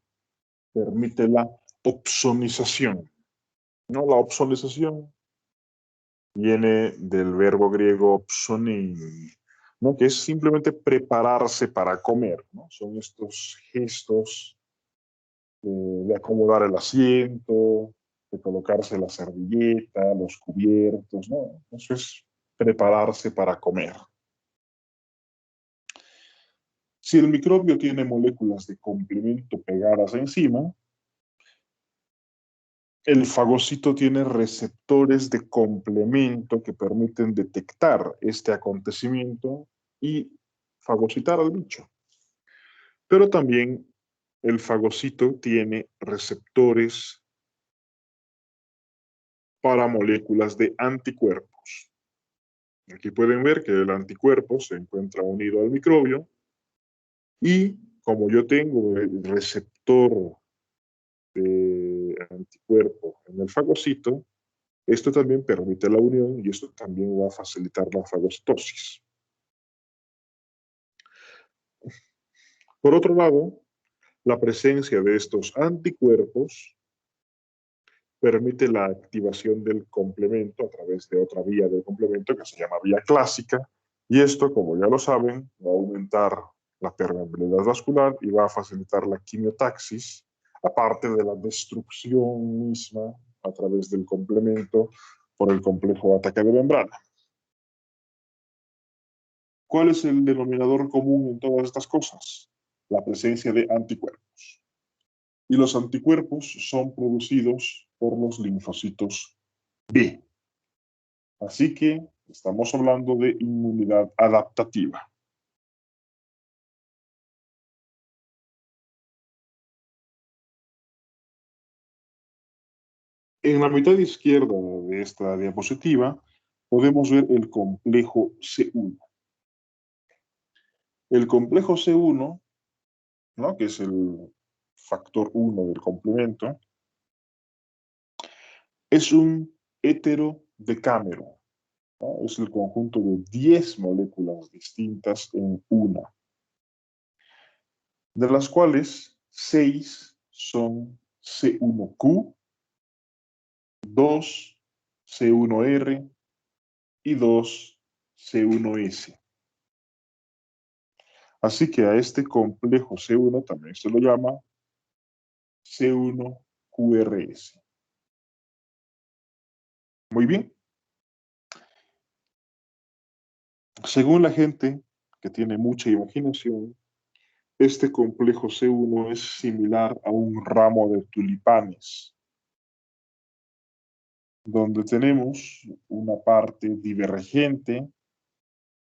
permite la opsonización, ¿no? La opsonización viene del verbo griego opsonin, ¿no? Que es simplemente prepararse para comer, ¿no? Son estos gestos de acomodar el asiento, de colocarse la servilleta, los cubiertos, ¿no? Eso es prepararse para comer. Si el microbio tiene moléculas de complemento pegadas encima, el fagocito tiene receptores de complemento que permiten detectar este acontecimiento y fagocitar al bicho. Pero también el fagocito tiene receptores para moléculas de anticuerpos. Aquí pueden ver que el anticuerpo se encuentra unido al microbio y como yo tengo el receptor de anticuerpo en el fagocito, Esto también permite la unión y esto también va a facilitar la fagocitosis. Por otro lado, la presencia de estos anticuerpos permite la activación del complemento a través de otra vía del complemento que se llama vía clásica, y esto, como ya lo saben, va a aumentar la permeabilidad vascular y va a facilitar la quimiotaxis, aparte de la destrucción misma a través del complemento por el complejo de ataque de membrana. ¿Cuál es el denominador común en todas estas cosas? La presencia de anticuerpos. Y los anticuerpos son producidos por los linfocitos B. Así que estamos hablando de inmunidad adaptativa. En la mitad izquierda de esta diapositiva podemos ver el complejo C1. El complejo C1, ¿no?, que es el factor 1 del complemento, es un heterodecámero, ¿no? Es el conjunto de 10 moléculas distintas en una, de las cuales 6 son C1Q, 2 C1R y 2 C1S. Así que a este complejo C1 también se lo llama C1QRS. Muy bien. Según la gente que tiene mucha imaginación, este complejo C1 es similar a un ramo de tulipanes, donde tenemos una parte divergente,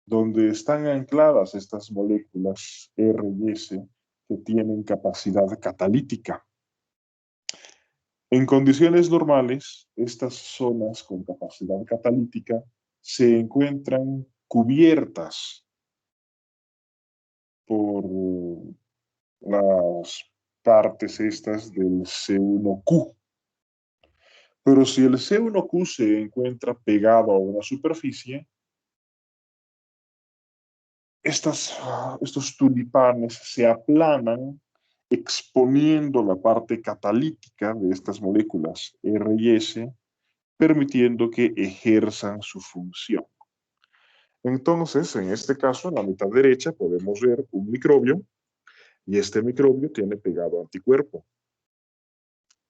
donde están ancladas estas moléculas R y S que tienen capacidad catalítica. En condiciones normales, estas zonas con capacidad catalítica se encuentran cubiertas por las partes estas del C1Q. Pero si el C1Q se encuentra pegado a una superficie, estos tulipanes se aplanan exponiendo la parte catalítica de estas moléculas R y S, permitiendo que ejerzan su función. Entonces, en este caso, en la mitad derecha podemos ver un microbio y este microbio tiene pegado anticuerpo.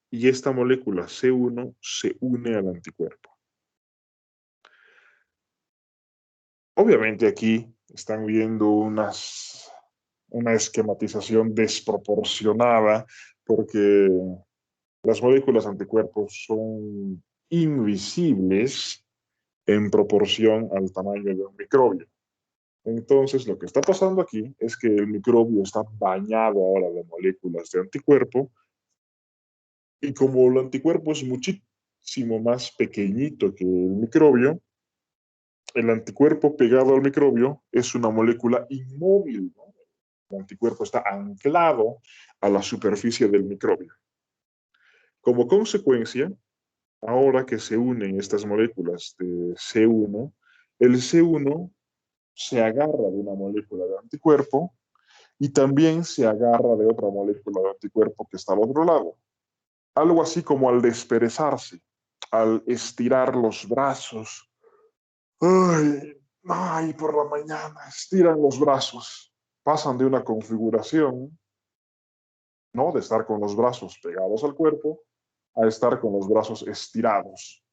Y esta molécula C1 se une al anticuerpo. Obviamente aquí están viendo una esquematización desproporcionada porque las moléculas anticuerpos son invisibles en proporción al tamaño de un microbio. Entonces, lo que está pasando aquí es que el microbio está bañado ahora de moléculas de anticuerpo y como el anticuerpo es muchísimo más pequeñito que el microbio, el anticuerpo pegado al microbio es una molécula inmóvil, ¿no? El anticuerpo está anclado a la superficie del microbio. Como consecuencia, ahora que se unen estas moléculas de C1, el C1 se agarra de una molécula de anticuerpo y también se agarra de otra molécula de anticuerpo que está al otro lado. Algo así como al desperezarse, al estirar los brazos. Ay, por la mañana estiran los brazos. Pasan de una configuración, ¿no?, de estar con los brazos pegados al cuerpo a estar con los brazos estirados.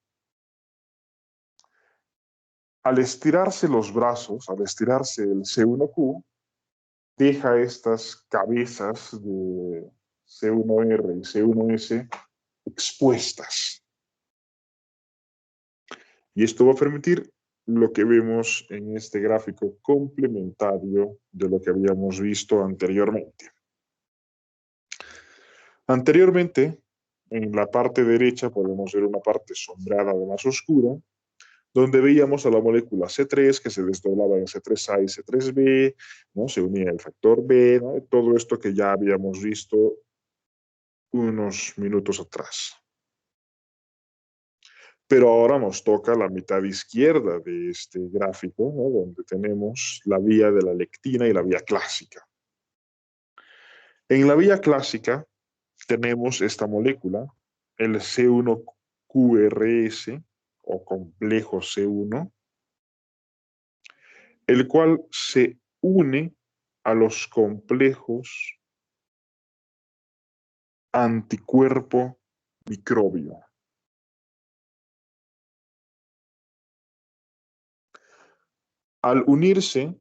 Al estirarse los brazos, al estirarse el C1Q, deja estas cabezas de C1R y C1S expuestas. Y esto va a permitir lo que vemos en este gráfico complementario de lo que habíamos visto anteriormente. Anteriormente, en la parte derecha podemos ver una parte sombreada de más oscuro, donde veíamos a la molécula C3 que se desdoblaba en C3A y C3B, ¿no? Se unía el factor B, ¿no? Todo esto que ya habíamos visto unos minutos atrás. Pero ahora nos toca la mitad izquierda de este gráfico, ¿no? Donde tenemos la vía de la lectina y la vía clásica. En la vía clásica tenemos esta molécula, el C1QRS o complejo C1, el cual se une a los complejos anticuerpo microbio. Al unirse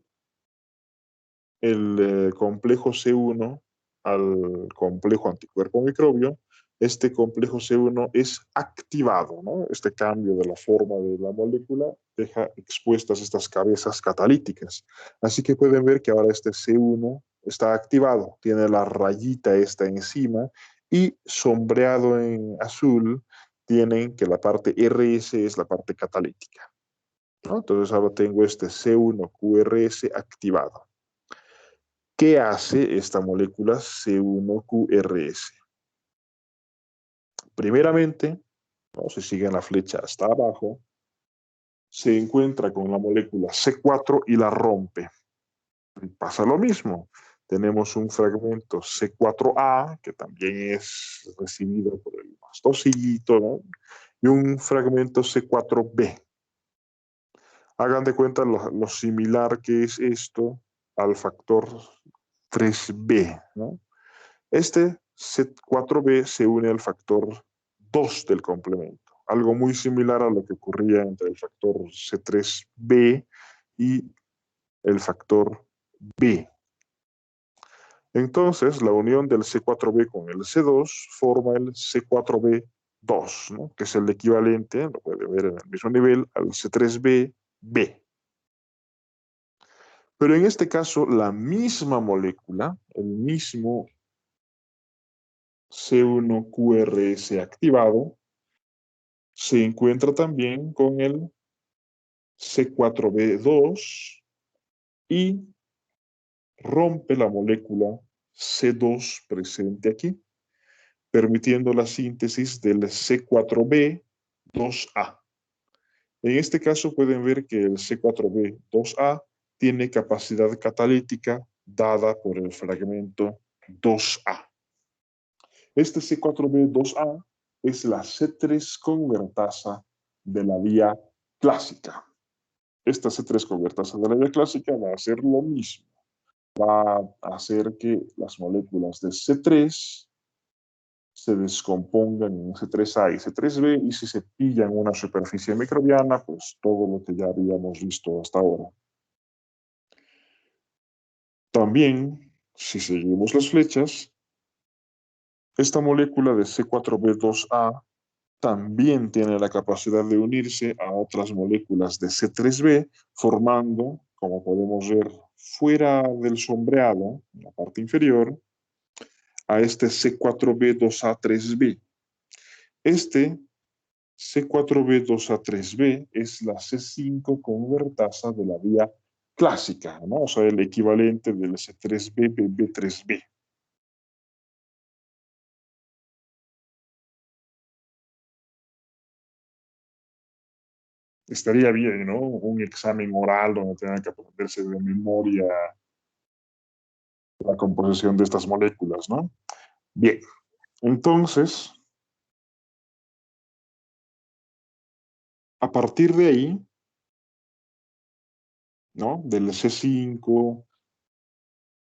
el complejo C1 al complejo anticuerpo microbio, este complejo C1 es activado, ¿no? Este cambio de la forma de la molécula deja expuestas estas cabezas catalíticas. Así que pueden ver que ahora este C1 está activado, tiene la rayita esta encima y sombreado en azul tienen que la parte RS es la parte catalítica, ¿no? Entonces ahora tengo este C1QRS activado. ¿Qué hace esta molécula C1QRS? Primeramente, ¿no? Si siguen la flecha hasta abajo, se encuentra con la molécula C4 y la rompe. Y pasa lo mismo. Tenemos un fragmento C4A, que también es recibido por el mastocito, ¿no? Y un fragmento C4B. Hagan de cuenta lo similar que es esto al factor 3B, ¿no? Este C4B se une al factor 2 del complemento, algo muy similar a lo que ocurría entre el factor C3B y el factor B. Entonces, la unión del C4B con el C2 forma el C4B2, ¿no? Que es el equivalente, lo puede ver en el mismo nivel, al C3B-B. Pero en este caso, la misma molécula, el mismo C1QRS activado, se encuentra también con el C4B2 y rompe la molécula C2 presente aquí, permitiendo la síntesis del C4B2A. En este caso pueden ver que el C4B2A tiene capacidad catalítica dada por el fragmento 2A. Este C4B2A es la C3 convertasa de la vía clásica. Esta C3 convertasa de la vía clásica va a hacer lo mismo. Va a hacer que las moléculas de C3 se descompongan en C3A y C3B, y si se pillan una superficie microbiana, pues todo lo que ya habíamos visto hasta ahora. También, si seguimos las flechas, esta molécula de C4B2A también tiene la capacidad de unirse a otras moléculas de C3B, formando, como podemos ver fuera del sombreado, en la parte inferior, a este C4B2A3B. Este C4B2A3B es la C5 convertasa de la vía clásica, ¿no? O sea, el equivalente del C3B-BB3B. Estaría bien, ¿no? Un examen oral donde tengan que aprenderse de memoria la composición de estas moléculas, ¿no? Bien, entonces, a partir de ahí, ¿no? Del C5,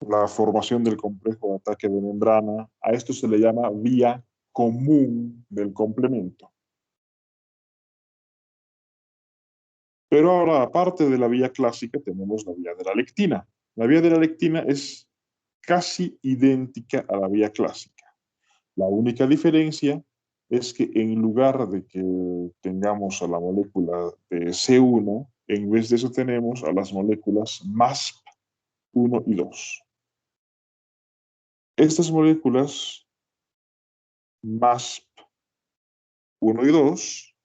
la formación del complejo de ataque de membrana, a esto se le llama vía común del complemento. Pero ahora, aparte de la vía clásica, tenemos la vía de la lectina. La vía de la lectina es casi idéntica a la vía clásica. La única diferencia es que en lugar de que tengamos a la molécula de C1, en vez de eso tenemos a las moléculas MASP1 y 2. Estas moléculas MASP1 y 2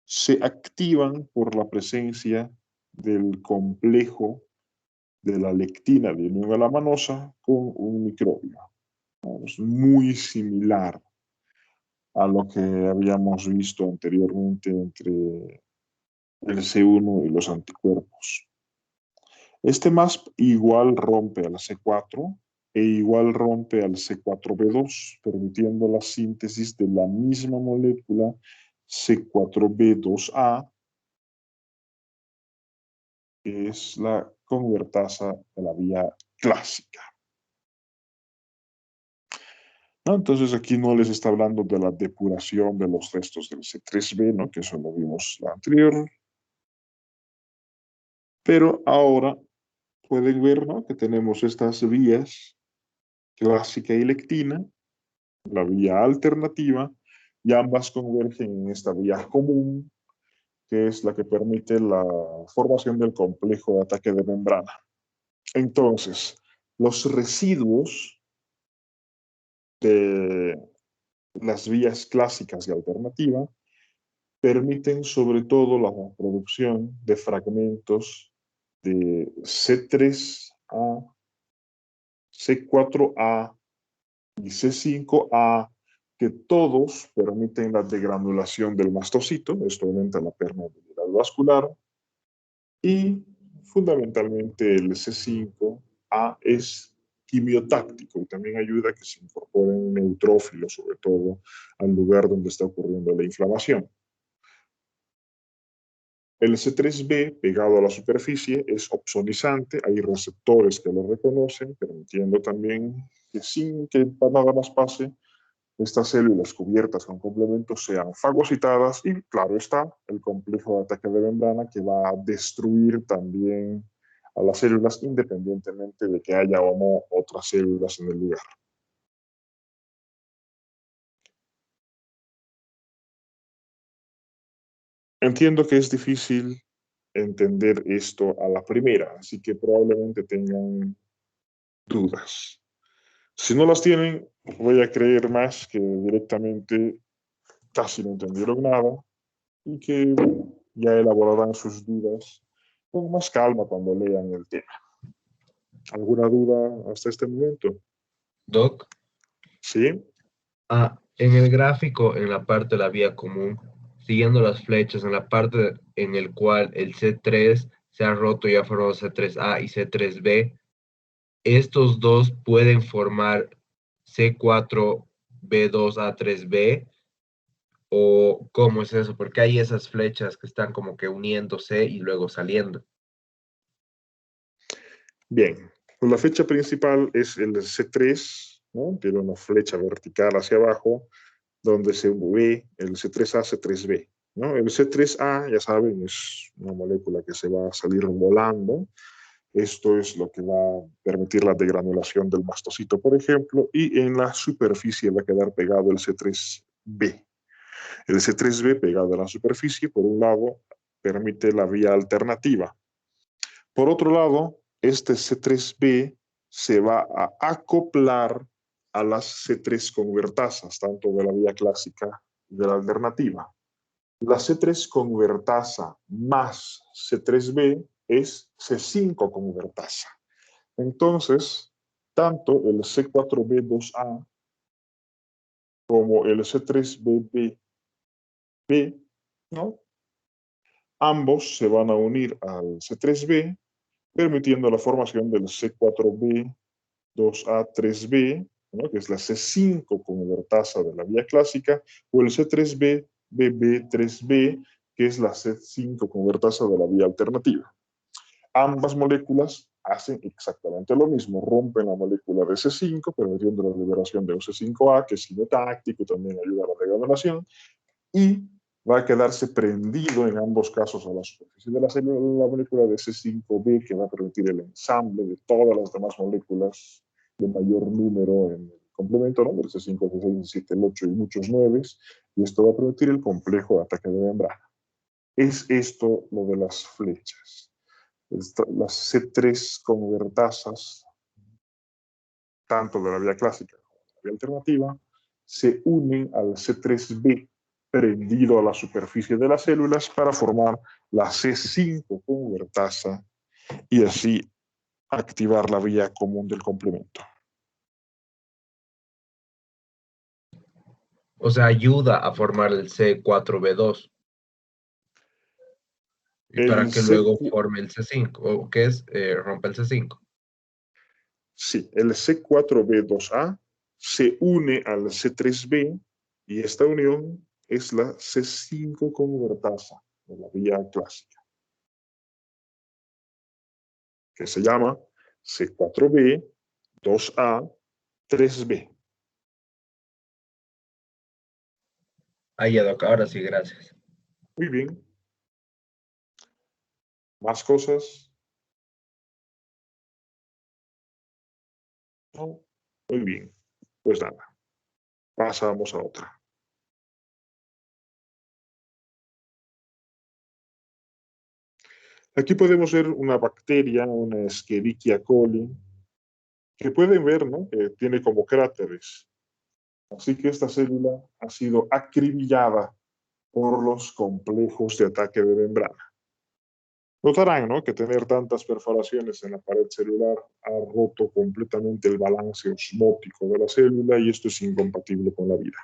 se activan por la presencia del complejo de la lectina de unión a la manosa con un microbio. Es muy similar. a lo que habíamos visto anteriormente entre el C1 y los anticuerpos. Este MASP igual rompe al C4 e igual rompe al C4b2, permitiendo la síntesis de la misma molécula C4b2A, que es la convertasa de la vía clásica. ¿No? Entonces aquí no les está hablando de la depuración de los restos del C3b, ¿no? Que eso lo vimos la anterior. Pero ahora pueden ver, ¿no? Que tenemos estas vías clásica y lectina, la vía alternativa, y ambas convergen en esta vía común, que es la que permite la formación del complejo de ataque de membrana. Entonces, los residuos de las vías clásicas y alternativa permiten sobre todo la producción de fragmentos de C3A, C4A y C5A, que todos permiten la degranulación del mastocito. Esto aumenta la permeabilidad vascular, y fundamentalmente el C5A es quimiotáctico y también ayuda a que se incorporen neutrófilos, sobre todo al lugar donde está ocurriendo la inflamación. El C3b pegado a la superficie es opsonizante, hay receptores que lo reconocen, permitiendo también que sin que nada más pase, estas células cubiertas con complementos sean fagocitadas y, claro está, el complejo de ataque de membrana que va a destruir también a las células independientemente de que haya o no otras células en el lugar. Entiendo que es difícil entender esto a la primera, así que probablemente tengan dudas. Si no las tienen, voy a creer más que directamente casi no entendieron nada y que ya elaborarán sus dudas con más calma cuando lean el tema. ¿Alguna duda hasta este momento? Doc, ¿Sí? en el gráfico, en la parte de la vía común, siguiendo las flechas, en la parte en el cual el C3 se ha roto y ha formado C3A y C3B, estos dos pueden formar C4B2A3B, o cómo es eso, porque hay esas flechas que están como que uniéndose y luego saliendo. Bien, pues la flecha principal es el C3, ¿no? Tiene una flecha vertical hacia abajo donde se ve el C3A, C3B, ¿no? El C3A, ya saben, es una molécula que se va a salir volando. Esto es lo que va a permitir la degranulación del mastocito, por ejemplo, y en la superficie va a quedar pegado el C3B. El C3B pegado a la superficie, por un lado, permite la vía alternativa. Por otro lado, este C3B se va a acoplar a las C3 convertasas, tanto de la vía clásica y de la alternativa. La C3 convertasa más C3B es C5 convertasa. Entonces, tanto el C4B2A como el C3BB, ¿no? Ambos se van a unir al C3B, permitiendo la formación del C4B2A3B, ¿no? Que es la C5 convertasa de la vía clásica, o el C3B-BB3B, que es la C5 convertasa de la vía alternativa. Ambas moléculas hacen exactamente lo mismo, rompen la molécula de C5, permitiendo la liberación de un C5A, que es quimiotáctico, también ayuda a la degranulación, y va a quedarse prendido en ambos casos a la superficie de la célula la molécula de C5b, que va a permitir el ensamble de todas las demás moléculas de mayor número en el complemento, ¿no? Del C5, C6, C7, el 8 y muchos 9, y esto va a permitir el complejo de ataque de membrana. Es esto lo de las flechas. Las C3 convertasas, tanto de la vía clásica como de la vía alternativa, se unen al C3b prendido a la superficie de las células para formar la C5 convertasa y así activar la vía común del complemento. O sea, ayuda a formar el C4B2 y para El que luego C, forme el C5, o que es rompa el C5. sí, el C4B2A se une al C3B y esta unión es la C5 convertasa de la vía clásica, que se llama C4B, 2A, 3B. Ahí, Doc, ahora sí, gracias. Muy bien. ¿Más cosas? No. Muy bien. Pues nada, pasamos a otra. Aquí podemos ver una bacteria, una Escherichia coli, que pueden ver, ¿no? Que tiene como cráteres. Así que esta célula ha sido acribillada por los complejos de ataque de membrana. Notarán, ¿no?, que tener tantas perforaciones en la pared celular ha roto completamente el balance osmótico de la célula y esto es incompatible con la vida.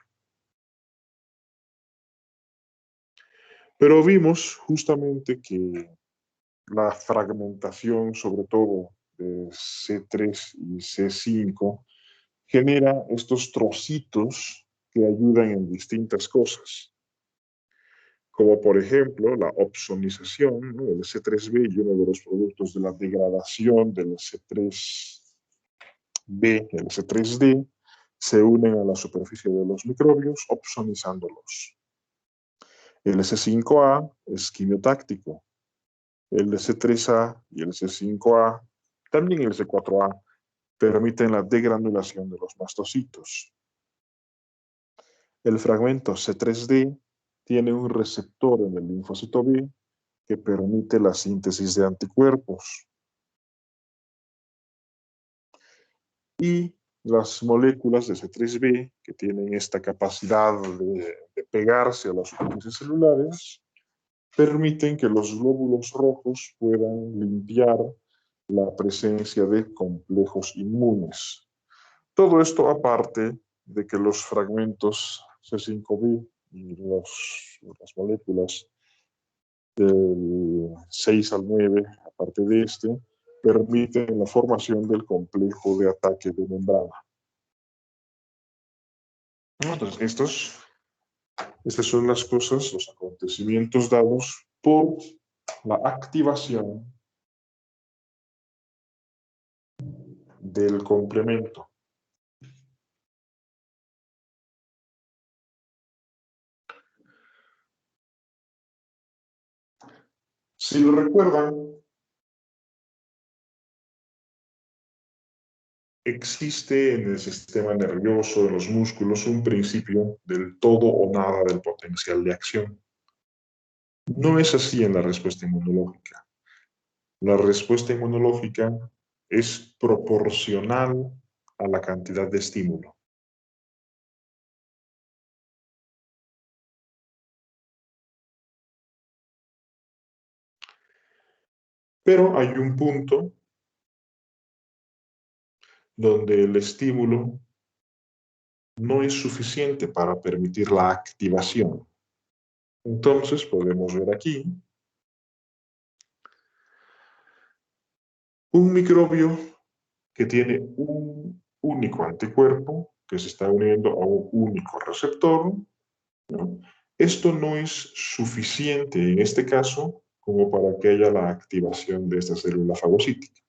Pero vimos justamente que la fragmentación, sobre todo de C3 y C5, genera estos trocitos que ayudan en distintas cosas, como por ejemplo la opsonización, ¿no?, del C3B, y uno de los productos de la degradación del C3B, el C3D, se unen a la superficie de los microbios, opsonizándolos. El C5A es quimiotáctico. El C3A y el C5A, también el C4A, permiten la degranulación de los mastocitos. El fragmento C3D tiene un receptor en el linfocito B que permite la síntesis de anticuerpos. Y las moléculas de C3B, que tienen esta capacidad de pegarse a las superficies celulares, permiten que los glóbulos rojos puedan limpiar la presencia de complejos inmunes. Todo esto aparte de que los fragmentos C5b y las moléculas del 6 al 9, aparte de este, permiten la formación del complejo de ataque de membrana. Entonces, estas son las cosas, los acontecimientos dados por la activación del complemento. Si lo recuerdan, existe en el sistema nervioso, en los músculos, un principio del todo o nada del potencial de acción. No es así en la respuesta inmunológica. La respuesta inmunológica es proporcional a la cantidad de estímulo. Pero hay un punto donde el estímulo no es suficiente para permitir la activación. Entonces podemos ver aquí un microbio que tiene un único anticuerpo que se está uniendo a un único receptor, ¿no? Esto no es suficiente en este caso como para que haya la activación de esta célula fagocítica,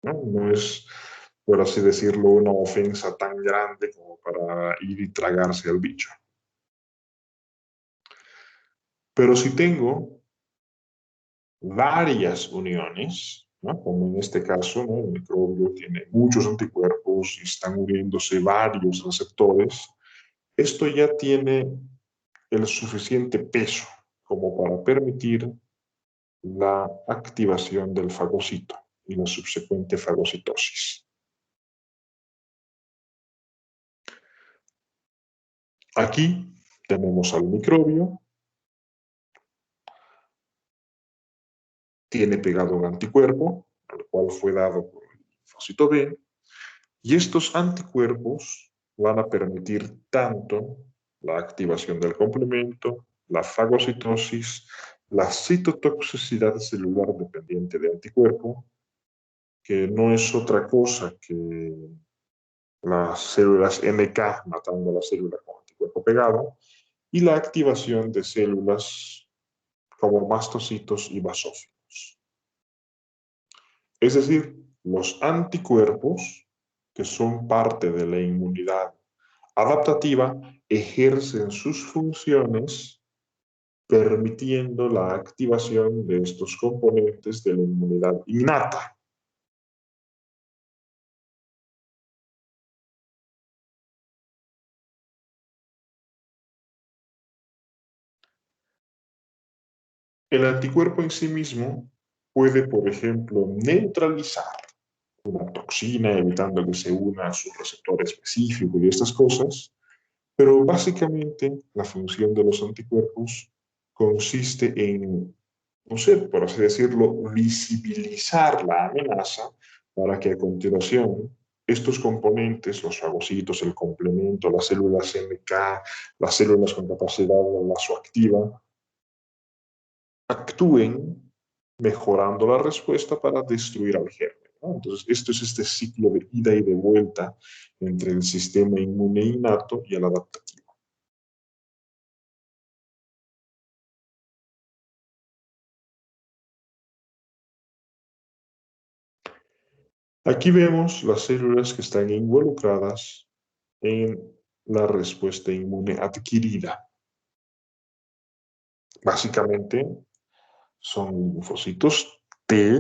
¿no? No es, por así decirlo, una ofensa tan grande como para ir y tragarse al bicho. Pero si tengo varias uniones, ¿no?, como en este caso, ¿no?, el microbio tiene muchos anticuerpos y están uniéndose varios receptores, esto ya tiene el suficiente peso como para permitir la activación del fagocito y la subsecuente fagocitosis. Aquí tenemos al microbio, tiene pegado un anticuerpo, al cual fue dado por el linfocito B, y estos anticuerpos van a permitir tanto la activación del complemento, la fagocitosis, la citotoxicidad celular dependiente de anticuerpo, que no es otra cosa que las células NK matando a la célula con anticuerpo pegado, y la activación de células como mastocitos y basófilos. Es decir, los anticuerpos, que son parte de la inmunidad adaptativa, ejercen sus funciones permitiendo la activación de estos componentes de la inmunidad innata. El anticuerpo en sí mismo puede, por ejemplo, neutralizar una toxina, evitando que se una a su receptor específico y estas cosas, pero básicamente la función de los anticuerpos consiste en, no sé, por así decirlo, visibilizar la amenaza para que a continuación estos componentes, los fagocitos, el complemento, las células NK, las células con capacidad vasoactiva, actúen mejorando la respuesta para destruir al germen, ¿no? Entonces, esto es este ciclo de ida y de vuelta entre el sistema inmune innato y el adaptativo. Aquí vemos las células que están involucradas en la respuesta inmune adquirida. Básicamente son linfocitos T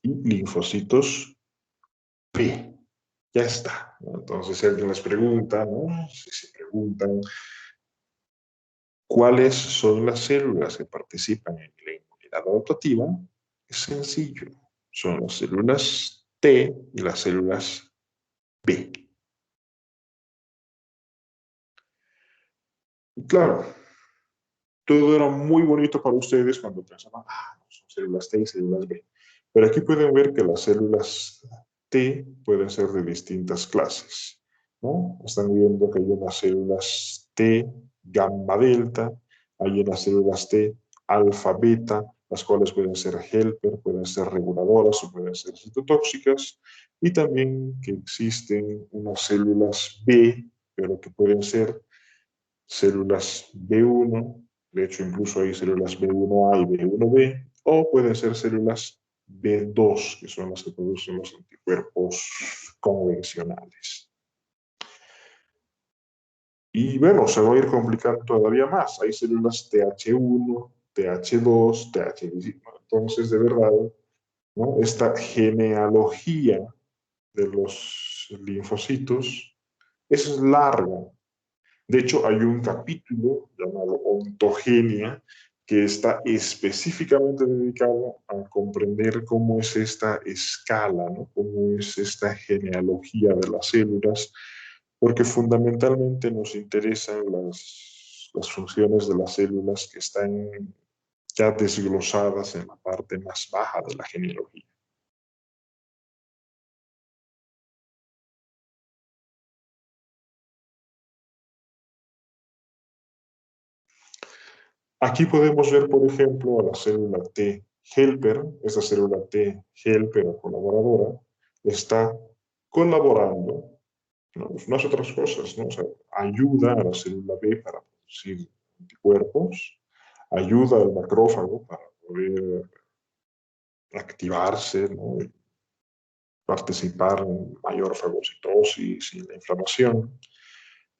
y linfocitos B. Ya está, ¿no? Entonces, si alguien les pregunta, ¿no? Si se preguntan cuáles son las células que participan en la inmunidad adaptativa, es sencillo. Son las células T y las células B. Y claro, todo era muy bonito para ustedes cuando pensaban, son células T y células B. Pero aquí pueden ver que las células T pueden ser de distintas clases, ¿no? Están viendo que hay unas células T gamma delta, hay unas células T alfa beta, las cuales pueden ser helper, pueden ser reguladoras o pueden ser citotóxicas, y también que existen unas células B, pero que pueden ser células B1, de hecho incluso hay células B1A y B1B, o pueden ser células B2, que son las que producen los anticuerpos convencionales. Y bueno, se va a ir complicando todavía más. Hay células TH1, TH2, TH10. Entonces, de verdad, ¿no? Esta genealogía de los linfocitos es larga. De hecho, hay un capítulo llamado Ontogenia que está específicamente dedicado a comprender cómo es esta escala, ¿no? Cómo es esta genealogía de las células, porque fundamentalmente nos interesan las funciones de las células que están ya desglosadas en la parte más baja de la genealogía. Aquí podemos ver, por ejemplo, a la célula T helper. Esa célula T helper o colaboradora está colaborando, ¿no? No hace otras cosas, ¿no? O sea, ayuda a la célula B para producir anticuerpos, ayuda al macrófago para poder activarse, ¿no? Y participar en mayor fagocitosis y la inflamación,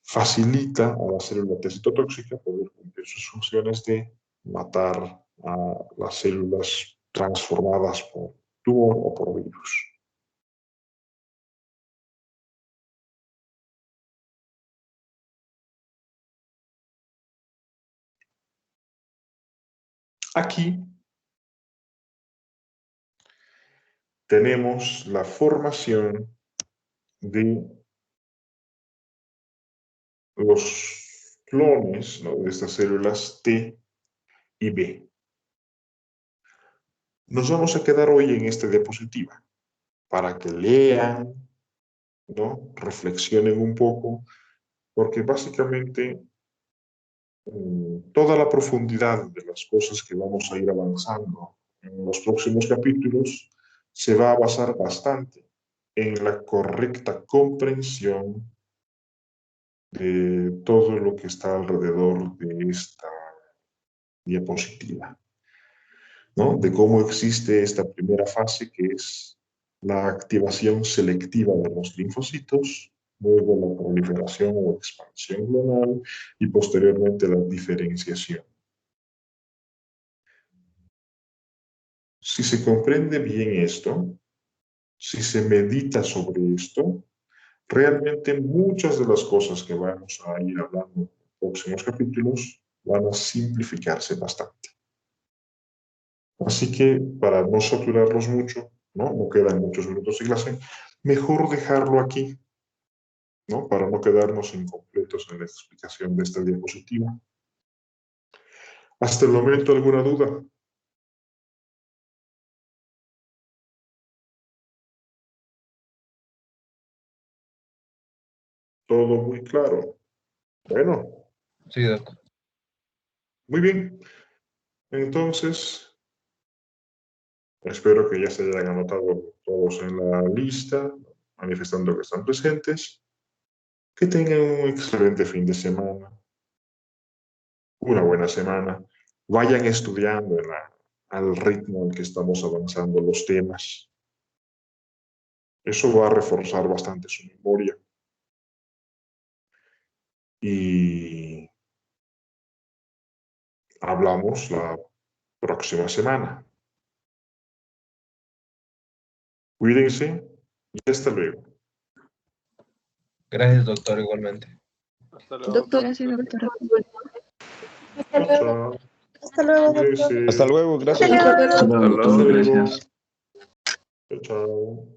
facilita a la célula T citotóxica poder cumplir sus funciones de matar a las células transformadas por tumor o por virus. Aquí tenemos la formación de los clones, ¿no? De estas células T y B. Nos vamos a quedar hoy en esta diapositiva para que lean, ¿no? Reflexionen un poco, porque básicamente toda la profundidad de las cosas que vamos a ir avanzando en los próximos capítulos se va a basar bastante en la correcta comprensión de todo lo que está alrededor de esta diapositiva, ¿no? De cómo existe esta primera fase, que es la activación selectiva de los linfocitos, luego la proliferación o expansión clonal y posteriormente la diferenciación. Si se comprende bien esto, si se medita sobre esto, realmente muchas de las cosas que vamos a ir hablando en los próximos capítulos van a simplificarse bastante. Así que para no saturarlos mucho, no quedan muchos minutos de clase, mejor dejarlo aquí, ¿no? Para no quedarnos incompletos en la explicación de esta diapositiva. ¿Hasta el momento alguna duda? Todo muy claro. Bueno, Sí, doctor. muy bien. Entonces, espero que ya se hayan anotado todos en la lista, manifestando que están presentes. Que tengan un excelente fin de semana, una buena semana. Vayan estudiando al ritmo en que estamos avanzando los temas. Eso va a reforzar bastante su memoria. Y hablamos la próxima semana. Cuídense y hasta luego. Gracias, doctor, igualmente. Hasta luego. Doctor, gracias, doctora. Hasta luego. Chao. Hasta luego, doctor. Cuídense. Hasta luego, gracias. Hasta luego. Hasta luego. Hasta luego. Gracias. Chao.